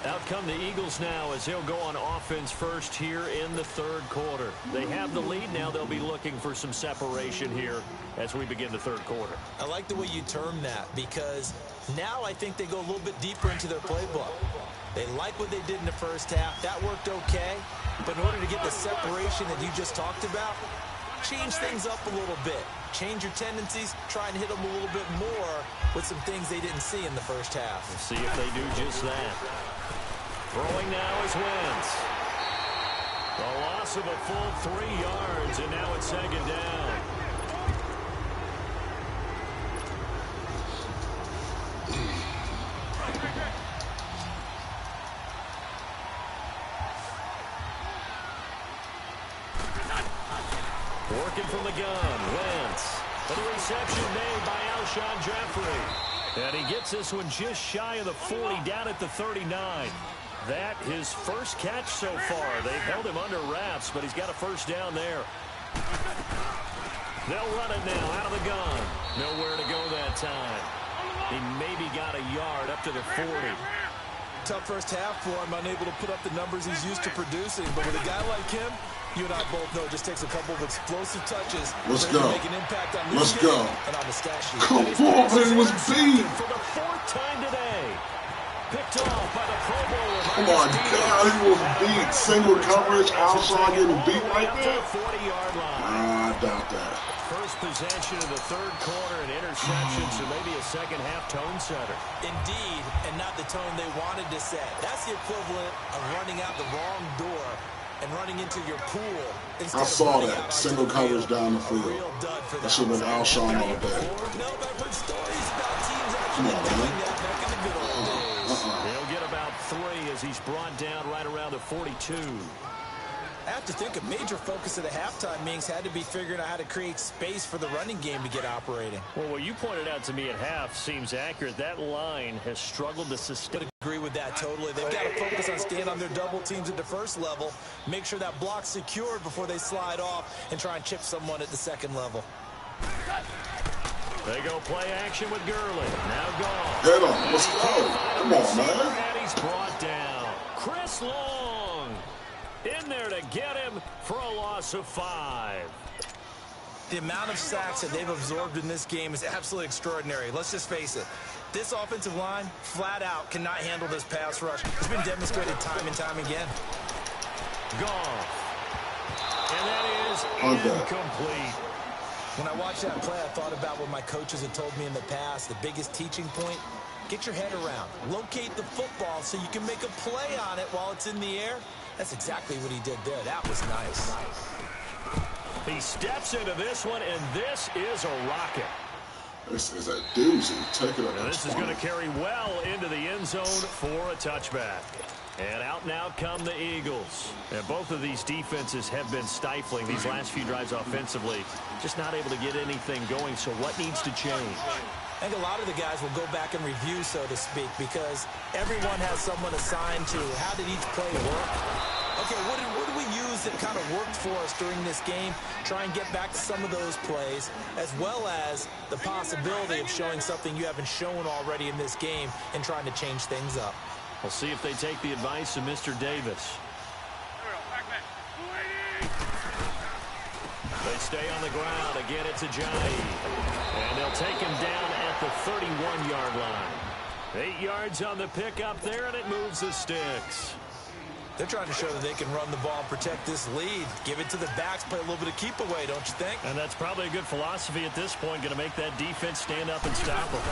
[SPEAKER 4] Out come the Eagles now as they'll go on offense first here in the third quarter. They have the lead now. They'll be looking for some separation here as we begin the third quarter.
[SPEAKER 5] I like the way you term that, because now I think they go a little bit deeper into their playbook. They like what they did in the first half. That worked okay. But in order to get the separation that you just talked about, change things up a little bit. Change your tendencies. Try and hit them a little bit more with some things they didn't see in the first half.
[SPEAKER 4] We'll see if they do just that. Throwing now is Wentz. The loss of a full 3 yards, and now it's 2nd down. Working from the gun, Wentz. And the reception made by Alshon Jeffrey. And he gets this one just shy of the 40, down at the 39. That his first catch so far. They've held him under wraps, but he's got a first down there. They'll run it now out of the gun. Nowhere to go that time. He maybe got a yard up to the 40.
[SPEAKER 5] Tough first half for him, unable to put up the numbers he's used to producing. But with a guy like him, you and I both know it just takes a couple of explosive touches
[SPEAKER 1] Let's go.
[SPEAKER 5] to make an impact on
[SPEAKER 1] Let's go.
[SPEAKER 5] And on the stat sheet.
[SPEAKER 1] Come on, it was beat.
[SPEAKER 4] For the fourth time today. Picked off by the Pro Bowler.
[SPEAKER 1] Oh my God, he was beat. Single coverage, Alshon getting beat like that.
[SPEAKER 4] 40-yard line.
[SPEAKER 1] I doubt that.
[SPEAKER 4] First possession of the third quarter, an interception, so maybe a second-half tone setter.
[SPEAKER 5] Indeed, and not the tone they wanted to set. That's the equivalent of running out the wrong door and running into your pool.
[SPEAKER 1] I saw that. Single coverage down the field. That should have been Alshon all day.
[SPEAKER 5] No, I've heard stories about teams
[SPEAKER 1] Come
[SPEAKER 5] actually
[SPEAKER 1] on,
[SPEAKER 5] doing
[SPEAKER 1] man.
[SPEAKER 5] that back in the good old days.
[SPEAKER 4] He'll get about 3 as he's brought down right around the 42.
[SPEAKER 5] I have to think a major focus of the halftime meetings had to be figuring out how to create space for the running game to get operating.
[SPEAKER 4] Well, what you pointed out to me at half seems accurate. That line has struggled to sustain.
[SPEAKER 5] Would agree with that totally. They've got to focus on staying on their double teams at the first level, make sure that block's secured before they slide off and try and chip someone at the second level.
[SPEAKER 4] They go play action with Gurley. Now gone.
[SPEAKER 1] Hit him. Let's go. Come on, man.
[SPEAKER 4] And he's brought down. Chris Long in there to get him for a loss of 5.
[SPEAKER 5] The amount of sacks that they've absorbed in this game is absolutely extraordinary. Let's just face it. This offensive line, flat out, cannot handle this pass rush. It's been demonstrated time and time again.
[SPEAKER 4] Gone. And that is incomplete.
[SPEAKER 5] When I watched that play, I thought about what my coaches had told me in the past. The biggest teaching point, get your head around. Locate the football so you can make a play on it while it's in the air. That's exactly what he did there. That was nice.
[SPEAKER 4] He steps into this one, and this is a rocket.
[SPEAKER 1] This is a doozy. Take it up.
[SPEAKER 4] Now this is going to carry well into the end zone for a touchback. And out come the Eagles. And both of these defenses have been stifling these last few drives offensively. Just not able to get anything going. So what needs to change?
[SPEAKER 5] I think a lot of the guys will go back and review, so to speak, because everyone has someone assigned to how did each play work. Okay, what did we use that kind of worked for us during this game? Try and get back to some of those plays, as well as the possibility of showing something you haven't shown already in this game and trying to change things up.
[SPEAKER 4] We'll see if they take the advice of Mr. Davis. They stay on the ground. Again, it's Ajayi. And they'll take him down at the 31-yard line. 8 yards on the pickup there, and it moves the sticks.
[SPEAKER 5] They're trying to show that they can run the ball and protect this lead. Give it to the backs, play a little bit of keep away, don't you think?
[SPEAKER 4] And that's probably a good philosophy at this point, going to make that defense stand up and stop them.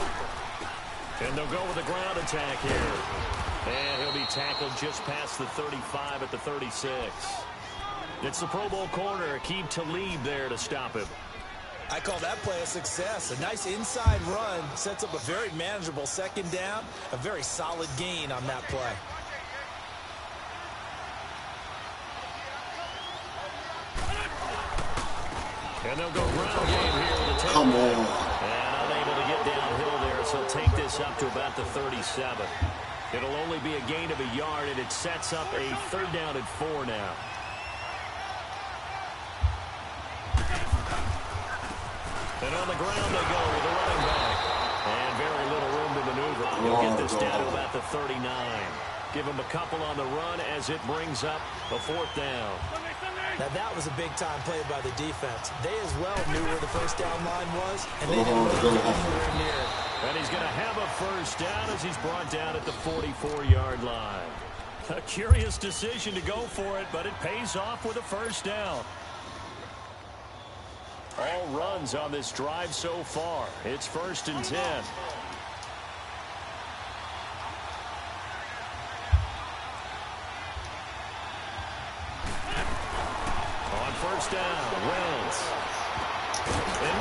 [SPEAKER 4] And they'll go with a ground attack here. And he'll be tackled just past the 35 at the 36. It's the Pro Bowl corner, Aqib Talib there to stop him.
[SPEAKER 5] I call that play a success. A nice inside run sets up a very manageable second down, a very solid gain on that play.
[SPEAKER 4] And they'll go ground game here with the takedown.
[SPEAKER 1] Come on.
[SPEAKER 4] And unable to get downhill there, so take this up to about the 37. It'll only be a gain of a yard, and it sets up a 3rd down and 4 now. And on the ground they go with the running back. And very little room to maneuver. He'll get this down to about the 39. Give him a couple on the run as it brings up a 4th down.
[SPEAKER 5] Now that was a big-time play by the defense. They as well knew where the first down line was, and they didn't really go anywhere near it.
[SPEAKER 4] And he's going to have a first down as he's brought down at the 44-yard line. A curious decision to go for it, but it pays off with a first down. All runs on this drive so far. It's 1st and 10. On first down, Wells.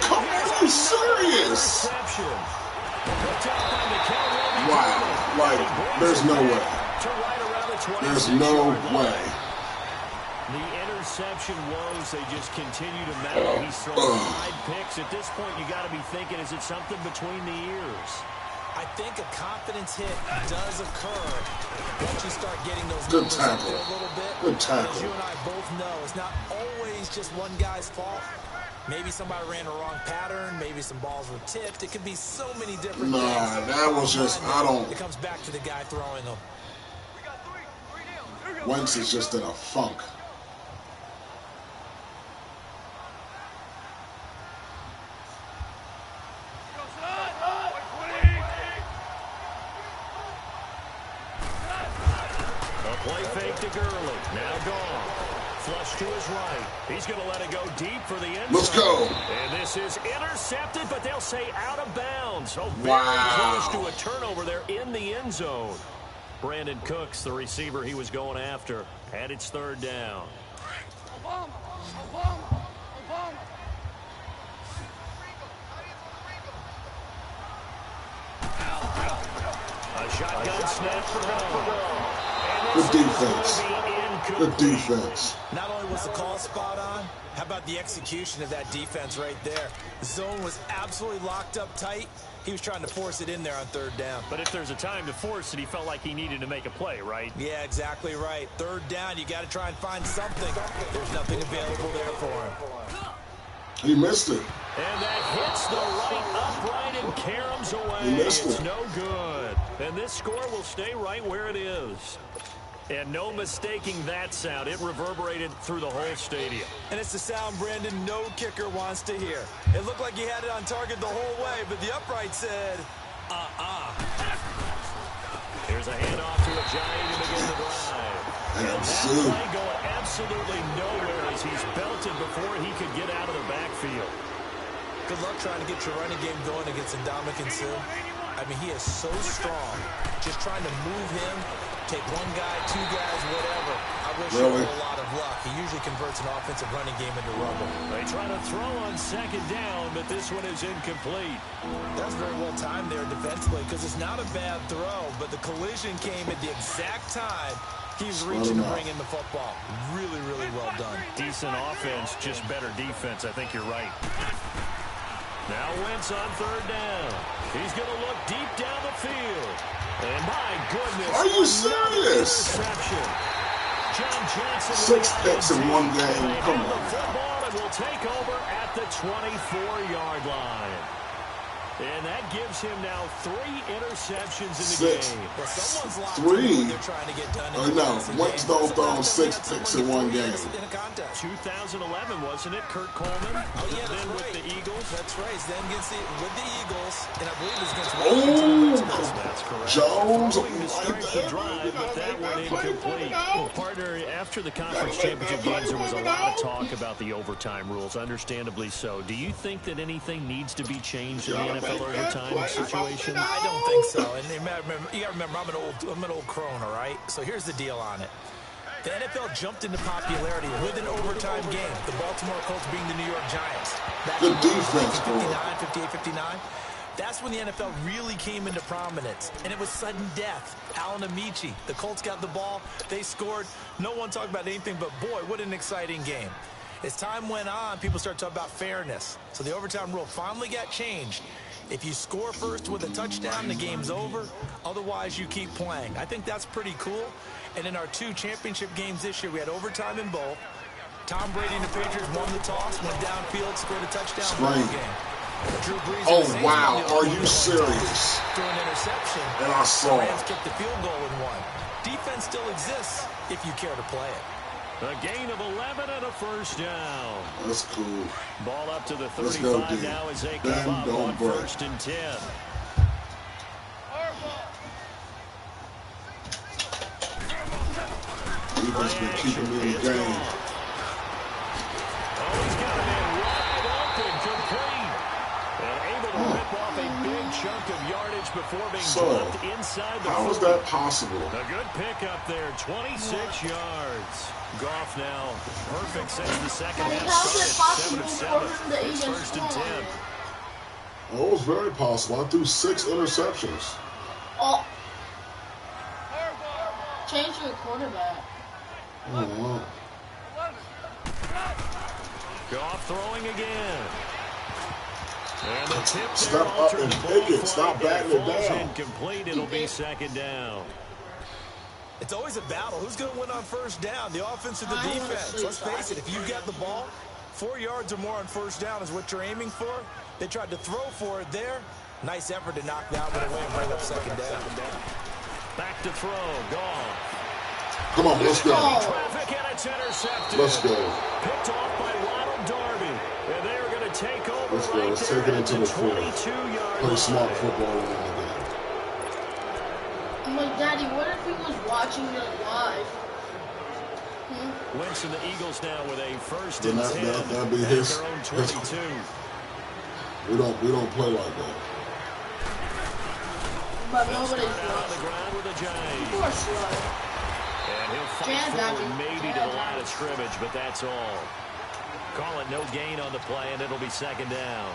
[SPEAKER 1] Come on, are you serious? Wow, like, there's no way. There's no way.
[SPEAKER 4] The interception woes, they just continue to mount. He's throwing 5 picks. At this point, you got to be thinking, is it something between the ears?
[SPEAKER 5] I think a confidence hit does occur once you start getting those
[SPEAKER 1] Good
[SPEAKER 5] numbers up
[SPEAKER 1] tackle.
[SPEAKER 5] there a little bit.
[SPEAKER 1] Good tackle.
[SPEAKER 5] As you and I both know, it's not always just one guy's fault. Maybe somebody ran a wrong pattern. Maybe some balls were tipped. It could be so many different things.
[SPEAKER 1] Nah, that was just, I don't.
[SPEAKER 5] It comes back to the guy throwing them.
[SPEAKER 1] Wentz is just in a funk.
[SPEAKER 4] Play fake to Gurley. Now gone. Flush to his right. He's going to let it go deep for the end zone.
[SPEAKER 1] Let's go.
[SPEAKER 4] And this is intercepted, but they'll say out of bounds. So very
[SPEAKER 1] Wow.
[SPEAKER 4] close to a turnover there in the end zone. Brandon Cooks, the receiver he was going after, and it's third down. A shotgun snap for goal.
[SPEAKER 1] Good defense. Good defense.
[SPEAKER 5] Not only was the call spot on, how about the execution of that defense right there? The zone was absolutely locked up tight. He was trying to force it in there on third down.
[SPEAKER 4] But if there's a time to force it, he felt like he needed to make a play, right?
[SPEAKER 5] Yeah, exactly right. Third down, you got to try and find something. There's nothing available there for him.
[SPEAKER 1] He missed it.
[SPEAKER 4] And that hits the right upright and caroms away.
[SPEAKER 1] He missed
[SPEAKER 4] It's
[SPEAKER 1] it.
[SPEAKER 4] no good. And this score will stay right where it is. And no mistaking that sound. It reverberated through the whole stadium.
[SPEAKER 5] And it's the sound Brandon no kicker wants to hear. It looked like he had it on target the whole way, but the upright said,
[SPEAKER 4] Here's a handoff to a Giant to begin the drive. And that play going absolutely nowhere as he's belted before he could get out of the backfield.
[SPEAKER 5] Good luck trying to get your running game going against Ndamukong Suh. I mean, he is so strong. Just trying to move him, take one guy, two guys, whatever. I wish him a lot of luck. He usually converts an offensive running game into rubble.
[SPEAKER 4] They try to throw on second down, but this one is incomplete.
[SPEAKER 5] That's very well timed there defensively because it's not a bad throw, but the collision came at the exact time he's reaching to bring in the football. Really, really well done.
[SPEAKER 4] Decent offense, just better defense. I think you're right. Now Wentz on third down. He's going to look deep down the field. And my goodness.
[SPEAKER 1] Are you serious?
[SPEAKER 4] Interception. John Johnson.
[SPEAKER 1] 6 picks in one game. Come on.
[SPEAKER 4] The football and will take over at the 24-yard line. And that gives him now 3 interceptions in the game.
[SPEAKER 5] Well, someone's locked
[SPEAKER 1] 3.
[SPEAKER 5] They're trying to get done.
[SPEAKER 1] No, Wentz don't throw 6 picks in one game.
[SPEAKER 4] 2011, wasn't it? Kurt Coleman.
[SPEAKER 5] Oh, yeah, that's
[SPEAKER 4] then
[SPEAKER 5] right.
[SPEAKER 4] with the Eagles.
[SPEAKER 5] That's right. Then with the Eagles, and I believe it was against Washington.
[SPEAKER 4] That's correct.
[SPEAKER 1] Jones,
[SPEAKER 4] Going to start the drive, but that one incomplete. Well, partner, after the conference championship games, there was a lot of talk about the overtime rules, understandably so. Do you think that anything needs to be changed in the NFL overtime situation?
[SPEAKER 5] I don't think so. And you got to remember, I'm an old crone, all right? So here's the deal on it. The NFL jumped into popularity with an overtime game. The Baltimore Colts being the New York Giants.
[SPEAKER 1] Good defense,
[SPEAKER 5] 58-59. That's when the NFL really came into prominence. And it was sudden death. unaMike. The Colts got the ball. They scored. No one talked about anything but, boy, what an exciting game. As time went on, people started talking about fairness. So the overtime rule finally got changed. If you score first with a touchdown, the game's over. Otherwise, you keep playing. I think that's pretty cool. And in our 2 championship games this year, we had overtime in both. Tom Brady and the Patriots won the toss, went downfield, scored a touchdown ball game. Drew Brees.
[SPEAKER 1] Oh, wow. Are you serious?
[SPEAKER 5] Threw an interception.
[SPEAKER 1] And I saw
[SPEAKER 5] the Rams
[SPEAKER 1] it.
[SPEAKER 5] kicked the field goal and won. Defense still exists if you care to play it.
[SPEAKER 4] A gain of 11 and a first down.
[SPEAKER 1] That's cool.
[SPEAKER 4] Ball up to the
[SPEAKER 1] Let's go,
[SPEAKER 4] 35
[SPEAKER 1] D.
[SPEAKER 4] now as they
[SPEAKER 1] Bend,
[SPEAKER 4] come up
[SPEAKER 1] don't
[SPEAKER 4] on
[SPEAKER 1] break.
[SPEAKER 4] 1st and 10.
[SPEAKER 1] Defense been keeping me in the game.
[SPEAKER 4] Oh, he's got a man wide open, complete. And able to rip off a big chunk of yardage before being dropped inside the 40.
[SPEAKER 1] How is that possible?
[SPEAKER 4] A good pickup there, 26 yards. Goff now perfect since the second half started, 7 of 7. It's 1st and 10.
[SPEAKER 1] Oh, it was very possible. I threw 6 interceptions.
[SPEAKER 2] Oh. Change your quarterback.
[SPEAKER 1] Oh, wow.
[SPEAKER 4] Goff throwing again.
[SPEAKER 1] Step up and pick it. Stop batting it down.
[SPEAKER 4] Incomplete. It'll be second down.
[SPEAKER 5] It's always a battle. Who's going to win on first down? The offense or the defense? Let's face it, if you've got the ball, 4 yards or more on first down is what you're aiming for. They tried to throw for it there. Nice effort to knock that one away and bring up second down.
[SPEAKER 4] Back to throw. Gone.
[SPEAKER 1] Come on, let's go.
[SPEAKER 4] Traffic and it's intercepted.
[SPEAKER 1] Let's go.
[SPEAKER 4] Picked off by Ronald Darby. And they are going to take over.
[SPEAKER 1] Let's go. Let's take it into the field. Play smart football in the game.
[SPEAKER 2] I'm like, Daddy, what if he was watching it live?
[SPEAKER 4] Wentz and the Eagles now with a first and 10.
[SPEAKER 1] That'd be his.
[SPEAKER 4] Their own 22.
[SPEAKER 1] We don't play like that.
[SPEAKER 2] But nobody's
[SPEAKER 4] on the ground with a giant.
[SPEAKER 2] People are slow.
[SPEAKER 4] And he'll fight forward maybe to the line of scrimmage, but that's all. Call it no gain on the play, and it'll be second down.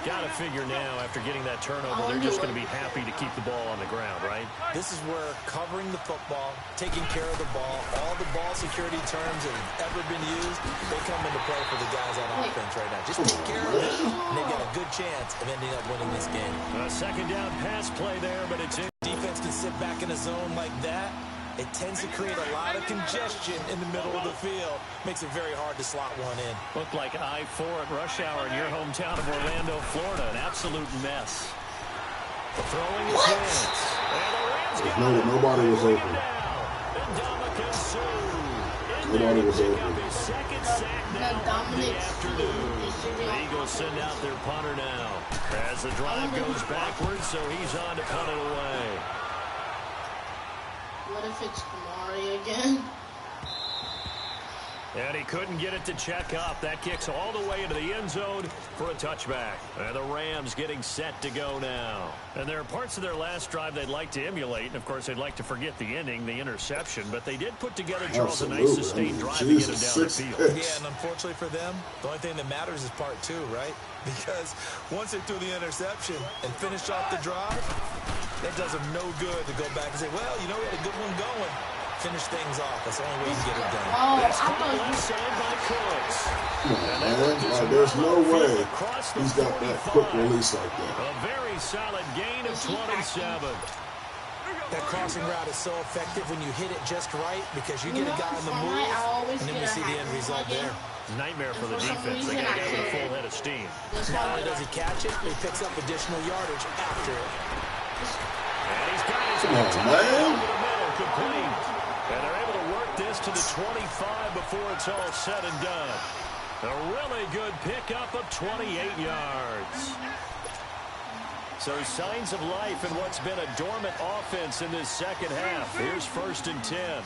[SPEAKER 4] Got to figure now, after getting that turnover, they're just going to be happy to keep the ball on the ground, right?
[SPEAKER 5] This is where covering the football, taking care of the ball, all the ball security terms that have ever been used, they come into play for the guys on offense right now. Just take care of it, and they've got a good chance of ending up winning this game.
[SPEAKER 4] A second down pass play there, but it's in.
[SPEAKER 5] Defense can sit back in a zone like that. It tends to create a lot of congestion in the middle of the field. Makes it very hard to slot one in.
[SPEAKER 4] Looked like I-4 at rush hour in your hometown of Orlando, Florida. An absolute mess. Throwing his hands.
[SPEAKER 1] Nobody was open. Nobody was open.
[SPEAKER 4] Second sack now of the afternoon. The Eagles send out their punter now. As the drive goes backwards, so he's on to punt it away.
[SPEAKER 2] What if it's Kamari again?
[SPEAKER 4] And he couldn't get it to check up. That kicks all the way into the end zone for a touchback. And the Rams getting set to go now. And there are parts of their last drive they'd like to emulate. And, of course, they'd like to forget the ending, the interception. But they did put together, Charles, a nice sustained drive to get him down the field.
[SPEAKER 5] Yeah, and unfortunately for them, the only thing that matters is part two, right? Because once they threw the interception and finished off the drive, that does them no good to go back and say, well, you know, we had a good one going. Finish things off. That's the only way you can get it done.
[SPEAKER 4] That's left side by Cooks.
[SPEAKER 1] Man, there's no way he's got that quick release like that.
[SPEAKER 4] A very solid gain of 27.
[SPEAKER 5] That crossing route is so effective when you hit it just right because you get a guy on the move, and then we see the end result there.
[SPEAKER 4] Nightmare for the defense. They got to get a full head of steam.
[SPEAKER 5] Not only does he catch it, but he picks up additional yardage after it.
[SPEAKER 4] And he's got his complete. And they're able to work this to the 25 before it's all said and done. A really good pickup of 28 yards. So signs of life in what's been a dormant offense in this second half. Here's first and 10.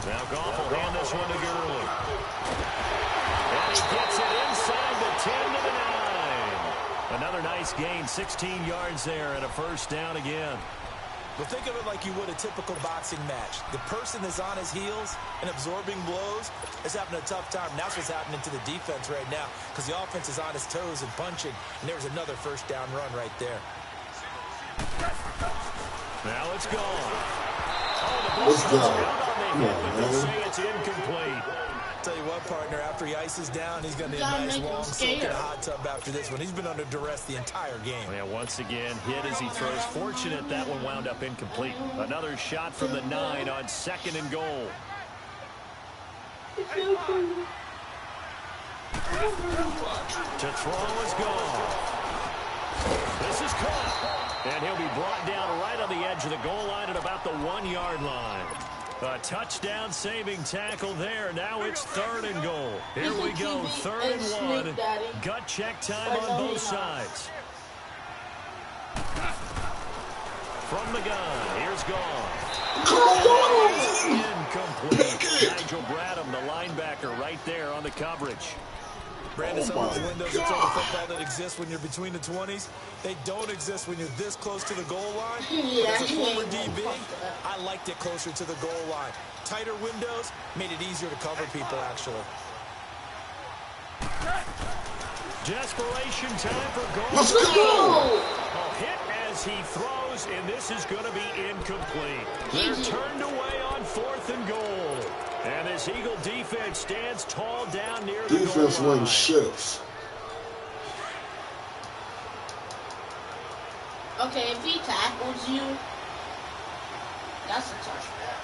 [SPEAKER 4] Now Goff will hand this one to Gurley. And he gets it inside the 10 to the 9. Another nice gain, 16 yards there and a first down again.
[SPEAKER 5] But think of it like you would a typical boxing match. The person is on his heels and absorbing blows is having a tough time. And that's what's happening to the defense right now because the offense is on his toes and punching. And there's another first down run right there.
[SPEAKER 4] Now it's gone.
[SPEAKER 1] Let's go.
[SPEAKER 4] Say it's incomplete.
[SPEAKER 5] Tell you what, partner, after he ices down, he's going to need a nice long soak in a hot tub after this one. He's been under duress the entire game.
[SPEAKER 4] Yeah, once again, hit as he throws. Fortunate that one wound up incomplete. Another shot from the 9 on second and goal. To throw is gone. This is caught. And he'll be brought down right on the edge of the goal line at about the 1-yard line. A touchdown saving tackle there. Now it's third and goal. Here we go, third and 1. Gut check time on both sides. From the gun, here's gone. Incomplete. Nigel Bradham, the linebacker, right there on the coverage.
[SPEAKER 5] Brandon, some of the windows of total football that exist when you're between the 20s, they don't exist when you're this close to the goal line. As a former DB, I liked it closer to the goal line. Tighter windows made it easier to cover people, actually.
[SPEAKER 4] Desperation time for goal.
[SPEAKER 1] Let's go!
[SPEAKER 4] A hit as he throws, and this is going to be incomplete. They're turned away on 4th and goal. And this Eagle defense stands tall down near the goal line.
[SPEAKER 1] Defense wins shifts.
[SPEAKER 2] Okay, if he tackles you, that's a touchback.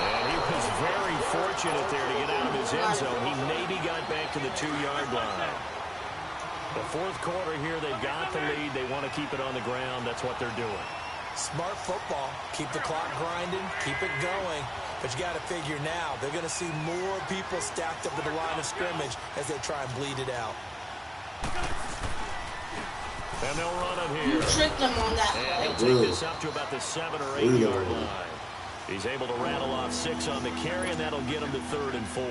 [SPEAKER 4] And he was very fortunate there to get out of his end zone. He maybe got back to the 2-yard line. The 4th quarter here, they've got the lead. They want to keep it on the ground. That's what they're doing.
[SPEAKER 5] Smart football. Keep the clock grinding. Keep it going. But you got to figure now, they're going to see more people stacked up at the line of scrimmage as they try and bleed it out.
[SPEAKER 4] And they'll run it here.
[SPEAKER 2] You tricked them on that
[SPEAKER 4] And
[SPEAKER 2] play.
[SPEAKER 4] he'll take this up to about the 7 or 8 yard line. He's able to rattle off 6 on the carry, and that'll get him to 3rd and 4.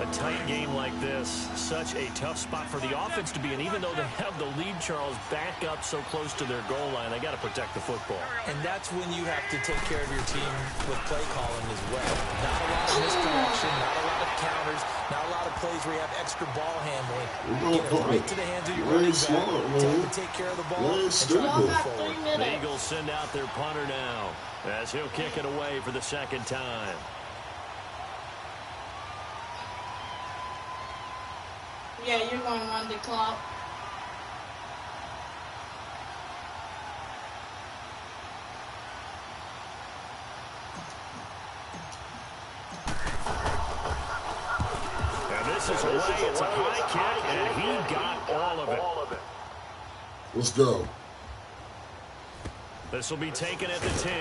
[SPEAKER 4] A tight game like this, such a tough spot for the offense to be in. Even though they have the lead, Charles, back up so close to their goal line, they got to protect the football.
[SPEAKER 5] And that's when you have to take care of your team with play calling as well. Not a lot of misdirection, not a lot of counters, not a lot of plays where you have extra ball handling. Get it right to the hands of your running back. Tell them to take care of the ball and try to move forward.
[SPEAKER 4] The Eagles send out their punter now as he'll kick it away for the 2nd time.
[SPEAKER 2] Yeah, you're going to run the clock.
[SPEAKER 4] And this is away. It's a high kick, and he got all of it.
[SPEAKER 1] Let's go.
[SPEAKER 4] This will be taken at the 10.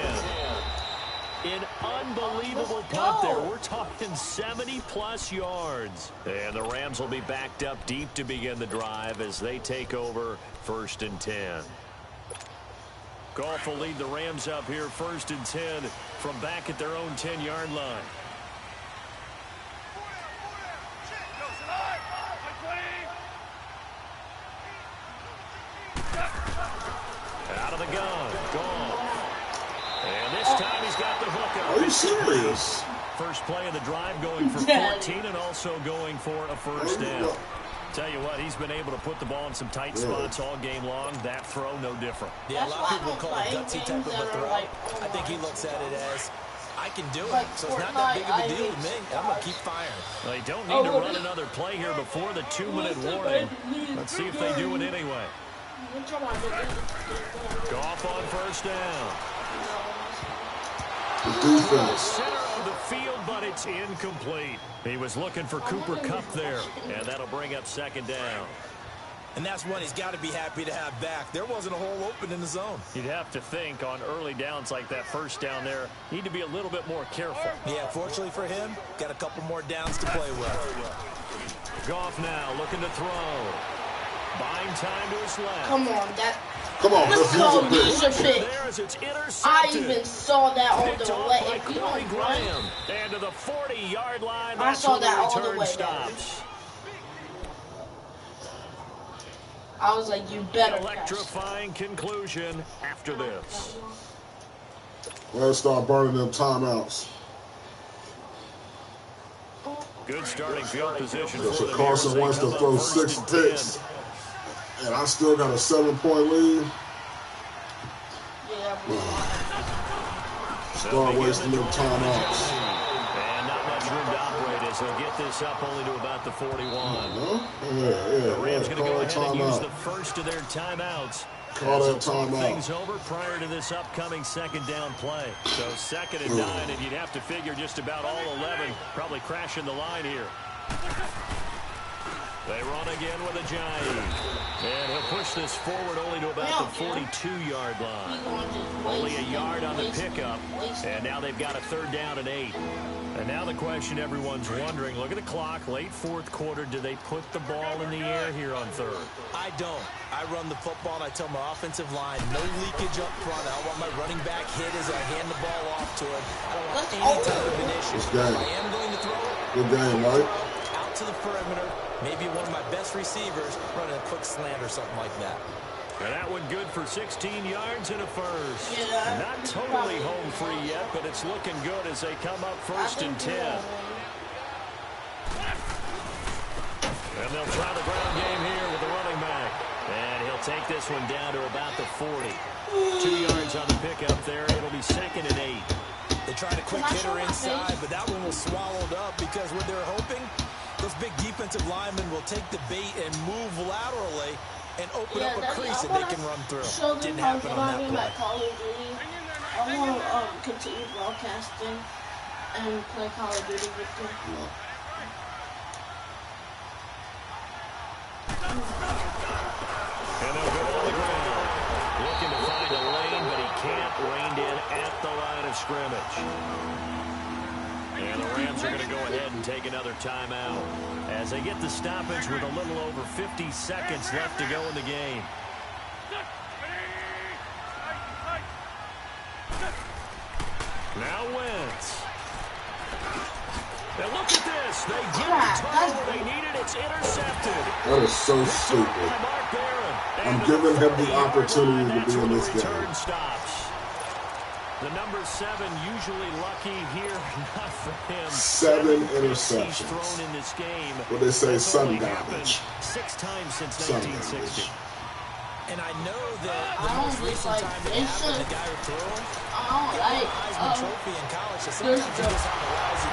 [SPEAKER 4] An unbelievable punt there. We're talking 70-plus yards. And the Rams will be backed up deep to begin the drive as they take over 1st and 10. Goff will lead the Rams up here 1st and 10 from back at their own 10-yard line. Out of the gun. Goff. And this time he's got the hook up.
[SPEAKER 1] Are you serious?
[SPEAKER 4] First play of the drive going for 14 and also going for a 1st down. Tell you what, he's been able to put the ball in some tight spots all game long. That throw, no different.
[SPEAKER 5] Yeah, a lot of people call it gutsy type of a throw. I think he looks at it as, I can do it, so it's not that big of a deal to me. I'm going to keep firing.
[SPEAKER 4] They don't need to run another play here before the 2-minute warning. Let's see if they do it anyway. Goff on 1st down. Center of the field, but it's incomplete. He was looking for Cooper Kupp there, and that'll bring up 2nd down.
[SPEAKER 5] And that's one he's got to be happy to have back. There wasn't a hole open in the zone.
[SPEAKER 4] You'd have to think on early downs like that 1st down there, need to be a little bit more careful.
[SPEAKER 5] Yeah, fortunately for him, got a couple more downs to play with.
[SPEAKER 4] Goff now looking to throw. Buying time to his left.
[SPEAKER 2] Come on, that.
[SPEAKER 1] Come on,
[SPEAKER 2] let's go. Use your pick.
[SPEAKER 4] There as it's intercepted.
[SPEAKER 2] I even saw that all the way. If you
[SPEAKER 4] Corey
[SPEAKER 2] don't
[SPEAKER 4] Graham.
[SPEAKER 2] run,
[SPEAKER 4] And to the 40-yard line,
[SPEAKER 2] I
[SPEAKER 4] that's
[SPEAKER 2] saw
[SPEAKER 4] where
[SPEAKER 2] that
[SPEAKER 4] the
[SPEAKER 2] all the
[SPEAKER 4] return
[SPEAKER 2] way.
[SPEAKER 4] stops.
[SPEAKER 2] I was like, you better catch.
[SPEAKER 4] Electrifying conclusion after this.
[SPEAKER 1] Let's start burning them timeouts.
[SPEAKER 4] Good starting field position for
[SPEAKER 1] So
[SPEAKER 4] the
[SPEAKER 1] Carson wants to throw 6 picks, and I still got a 7-point lead.
[SPEAKER 2] Yeah.
[SPEAKER 1] Start wasting them timeouts.
[SPEAKER 4] And not much room to operate as they'll get this up only to about the 41. The Rams going to go ahead and use the first of their timeouts.
[SPEAKER 1] Call that timeout.
[SPEAKER 4] Things over prior to this upcoming 2nd down play. So 2nd and 9, and you'd have to figure just about all 11 probably crashing the line here. They run again with a giant. And he'll push this forward only to about the 42-yard line. Only a yard on the pickup. And now they've got a 3rd down and 8. And now the question everyone's wondering, look at the clock, late 4th quarter, do they put the ball in the air here on 3rd?
[SPEAKER 5] I don't. I run the football and I tell my offensive line, no leakage up front. I don't want my running back hit as I hand the ball off to him. I don't want any type of an issue. If I am going to throw it,
[SPEAKER 1] good game, right?
[SPEAKER 5] Out to the perimeter, maybe one of my best receivers running a quick slant or something like that.
[SPEAKER 4] And that one good for 16 yards and a 1st. Not totally home free yet, but it's looking good as they come up 1st and 10. And they'll try the ground game here with the running back. And he'll take this one down to about the 40. 2 yards on the pickup there. It'll be 2nd and 8.
[SPEAKER 5] They tried a quick hitter inside, but that one was swallowed up because what they're hoping, those big defensive linemen will take the bait and move laterally and open up a crease that they can run through. Didn't happen on that play.
[SPEAKER 2] Call of Duty. I want to continue broadcasting and play Call of Duty with them.
[SPEAKER 4] And they'll go on the ground. Looking to find a lane, but he can't. Reined in at the line of scrimmage. And the Rams are going to go ahead and take another timeout as they get the stoppage with a little over 50 seconds left to go in the game. Now Wentz. And look at this. They get the time they needed. It's intercepted.
[SPEAKER 1] That is so stupid. I'm giving him the opportunity to be in this game.
[SPEAKER 4] Stops. The number 7 usually lucky here, not for him.
[SPEAKER 1] 7 interceptions.
[SPEAKER 4] He's thrown in this game.
[SPEAKER 1] What they say, sun garbage.
[SPEAKER 4] 6 times since 1960.
[SPEAKER 5] And I know that the most recent time that happened, the guy who threw him, Heisman Trophy in college, so sometimes you just have a lousy.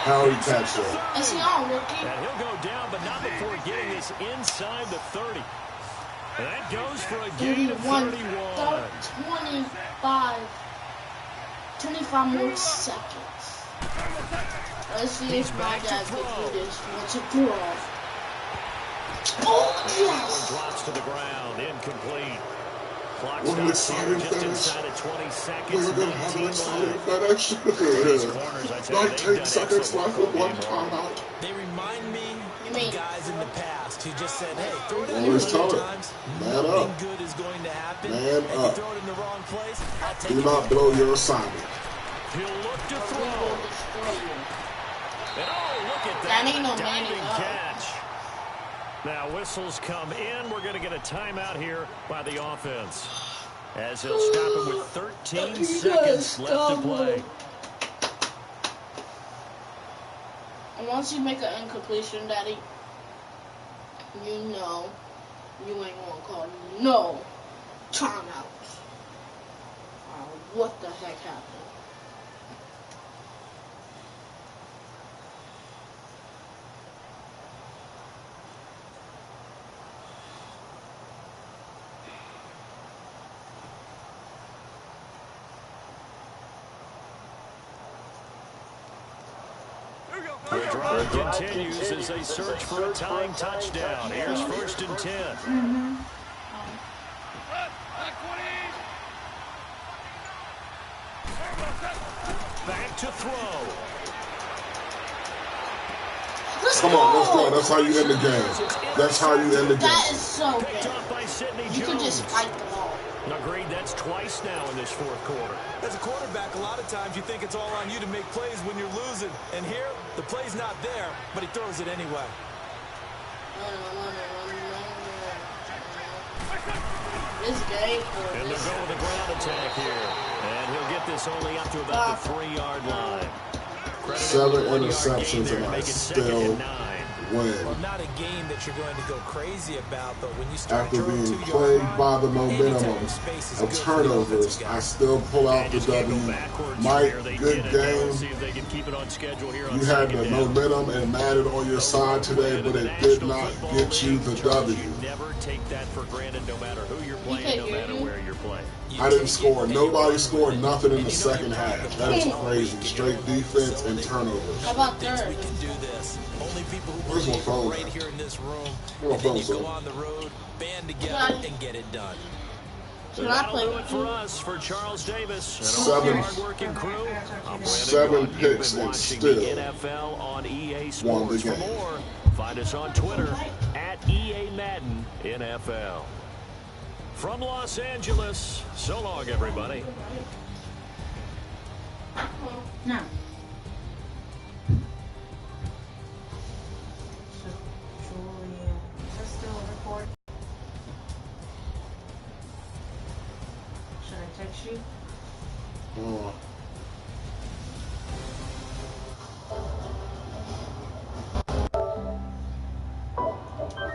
[SPEAKER 1] How he catch that?
[SPEAKER 2] Is he on rookie?
[SPEAKER 4] And he'll go down, but not before getting this inside the 30. And that goes for a gain of 31.
[SPEAKER 2] 25 more seconds. Let's see if my dad can do this. What's a throw? Oh, yes!
[SPEAKER 4] Drops to the ground, incomplete. Clock
[SPEAKER 1] What an exciting
[SPEAKER 4] just
[SPEAKER 1] finish.
[SPEAKER 4] inside of 20 seconds.
[SPEAKER 1] We're going to have an exciting finish. 19 seconds left with 1 timeout.
[SPEAKER 5] They remind me of guys in the past who just said, hey, throw it in
[SPEAKER 1] Always
[SPEAKER 5] there
[SPEAKER 1] tell it.
[SPEAKER 5] times.
[SPEAKER 1] Man
[SPEAKER 5] Nothing
[SPEAKER 1] up.
[SPEAKER 5] good is going to happen.
[SPEAKER 1] Man
[SPEAKER 5] if
[SPEAKER 1] up.
[SPEAKER 5] you throw it in the wrong place, I'll take
[SPEAKER 1] Do
[SPEAKER 5] it.
[SPEAKER 1] not blow your assignment.
[SPEAKER 4] He'll look to throw. And oh, look at that.
[SPEAKER 2] That ain't no
[SPEAKER 4] diving
[SPEAKER 2] Manning
[SPEAKER 4] catch. Now whistles come in. We're going to get a timeout here by the offense, as he'll stop it with 13 seconds left to play.
[SPEAKER 2] And once you make an incompletion, Daddy, you know you ain't gonna call no timeouts. What the heck happened?
[SPEAKER 4] The drive continues as they search for a tying touchdown. Here's 1st and 10. Back to throw.
[SPEAKER 1] Come on, let's go. That's how you end the game. That's how you end the game.
[SPEAKER 2] That is so
[SPEAKER 4] Picked
[SPEAKER 2] good.
[SPEAKER 4] off by Sidney Jones.
[SPEAKER 2] You can just fight the ball.
[SPEAKER 4] Agreed, that's twice now in this 4th quarter.
[SPEAKER 5] As a quarterback, a lot of times you think it's all on you to make plays when you're losing. And here, the play's not there, but he throws it anyway.
[SPEAKER 2] This game.
[SPEAKER 4] And they'll go with a ground attack here. And he'll get this only up to about the 3-yard line.
[SPEAKER 1] 7 interceptions and I still win.
[SPEAKER 5] Well, not a game that you're going to go crazy about, but when you start
[SPEAKER 1] After being plagued by the momentum of turnovers, I still pull out the W. Mike, good game. You had the momentum and Madden on your side today, but it did not get you the W.
[SPEAKER 4] Never take that for granted, no matter who you're playing, no matter where you're playing.
[SPEAKER 1] I didn't score. Nobody scored nothing in the second half. That is crazy. Straight defense and turnovers.
[SPEAKER 2] How about third?
[SPEAKER 5] We can do this. Only people who
[SPEAKER 1] Where's my
[SPEAKER 5] believe
[SPEAKER 1] phone
[SPEAKER 5] right
[SPEAKER 1] at?
[SPEAKER 5] here in this room.
[SPEAKER 1] Where's my
[SPEAKER 5] And then you
[SPEAKER 1] phone,
[SPEAKER 5] go
[SPEAKER 1] son?
[SPEAKER 5] on the road, band together, and get it done.
[SPEAKER 2] Can I play
[SPEAKER 4] That'll do it
[SPEAKER 2] with
[SPEAKER 4] for
[SPEAKER 2] you?
[SPEAKER 4] us, for Charles Davis and all
[SPEAKER 1] Seven.
[SPEAKER 4] the hard-working crew. I'm Brandon
[SPEAKER 1] 7
[SPEAKER 4] Gaudin. You've
[SPEAKER 1] picks
[SPEAKER 4] been
[SPEAKER 1] and
[SPEAKER 4] watching
[SPEAKER 1] still
[SPEAKER 4] the NFL on EA
[SPEAKER 1] won the
[SPEAKER 4] Sports. For
[SPEAKER 1] game.
[SPEAKER 4] more, find us on Twitter at EA Madden NFL. From Los Angeles, so long, everybody.
[SPEAKER 6] No. Julia, is this still recording? Should I text you?
[SPEAKER 1] Oh.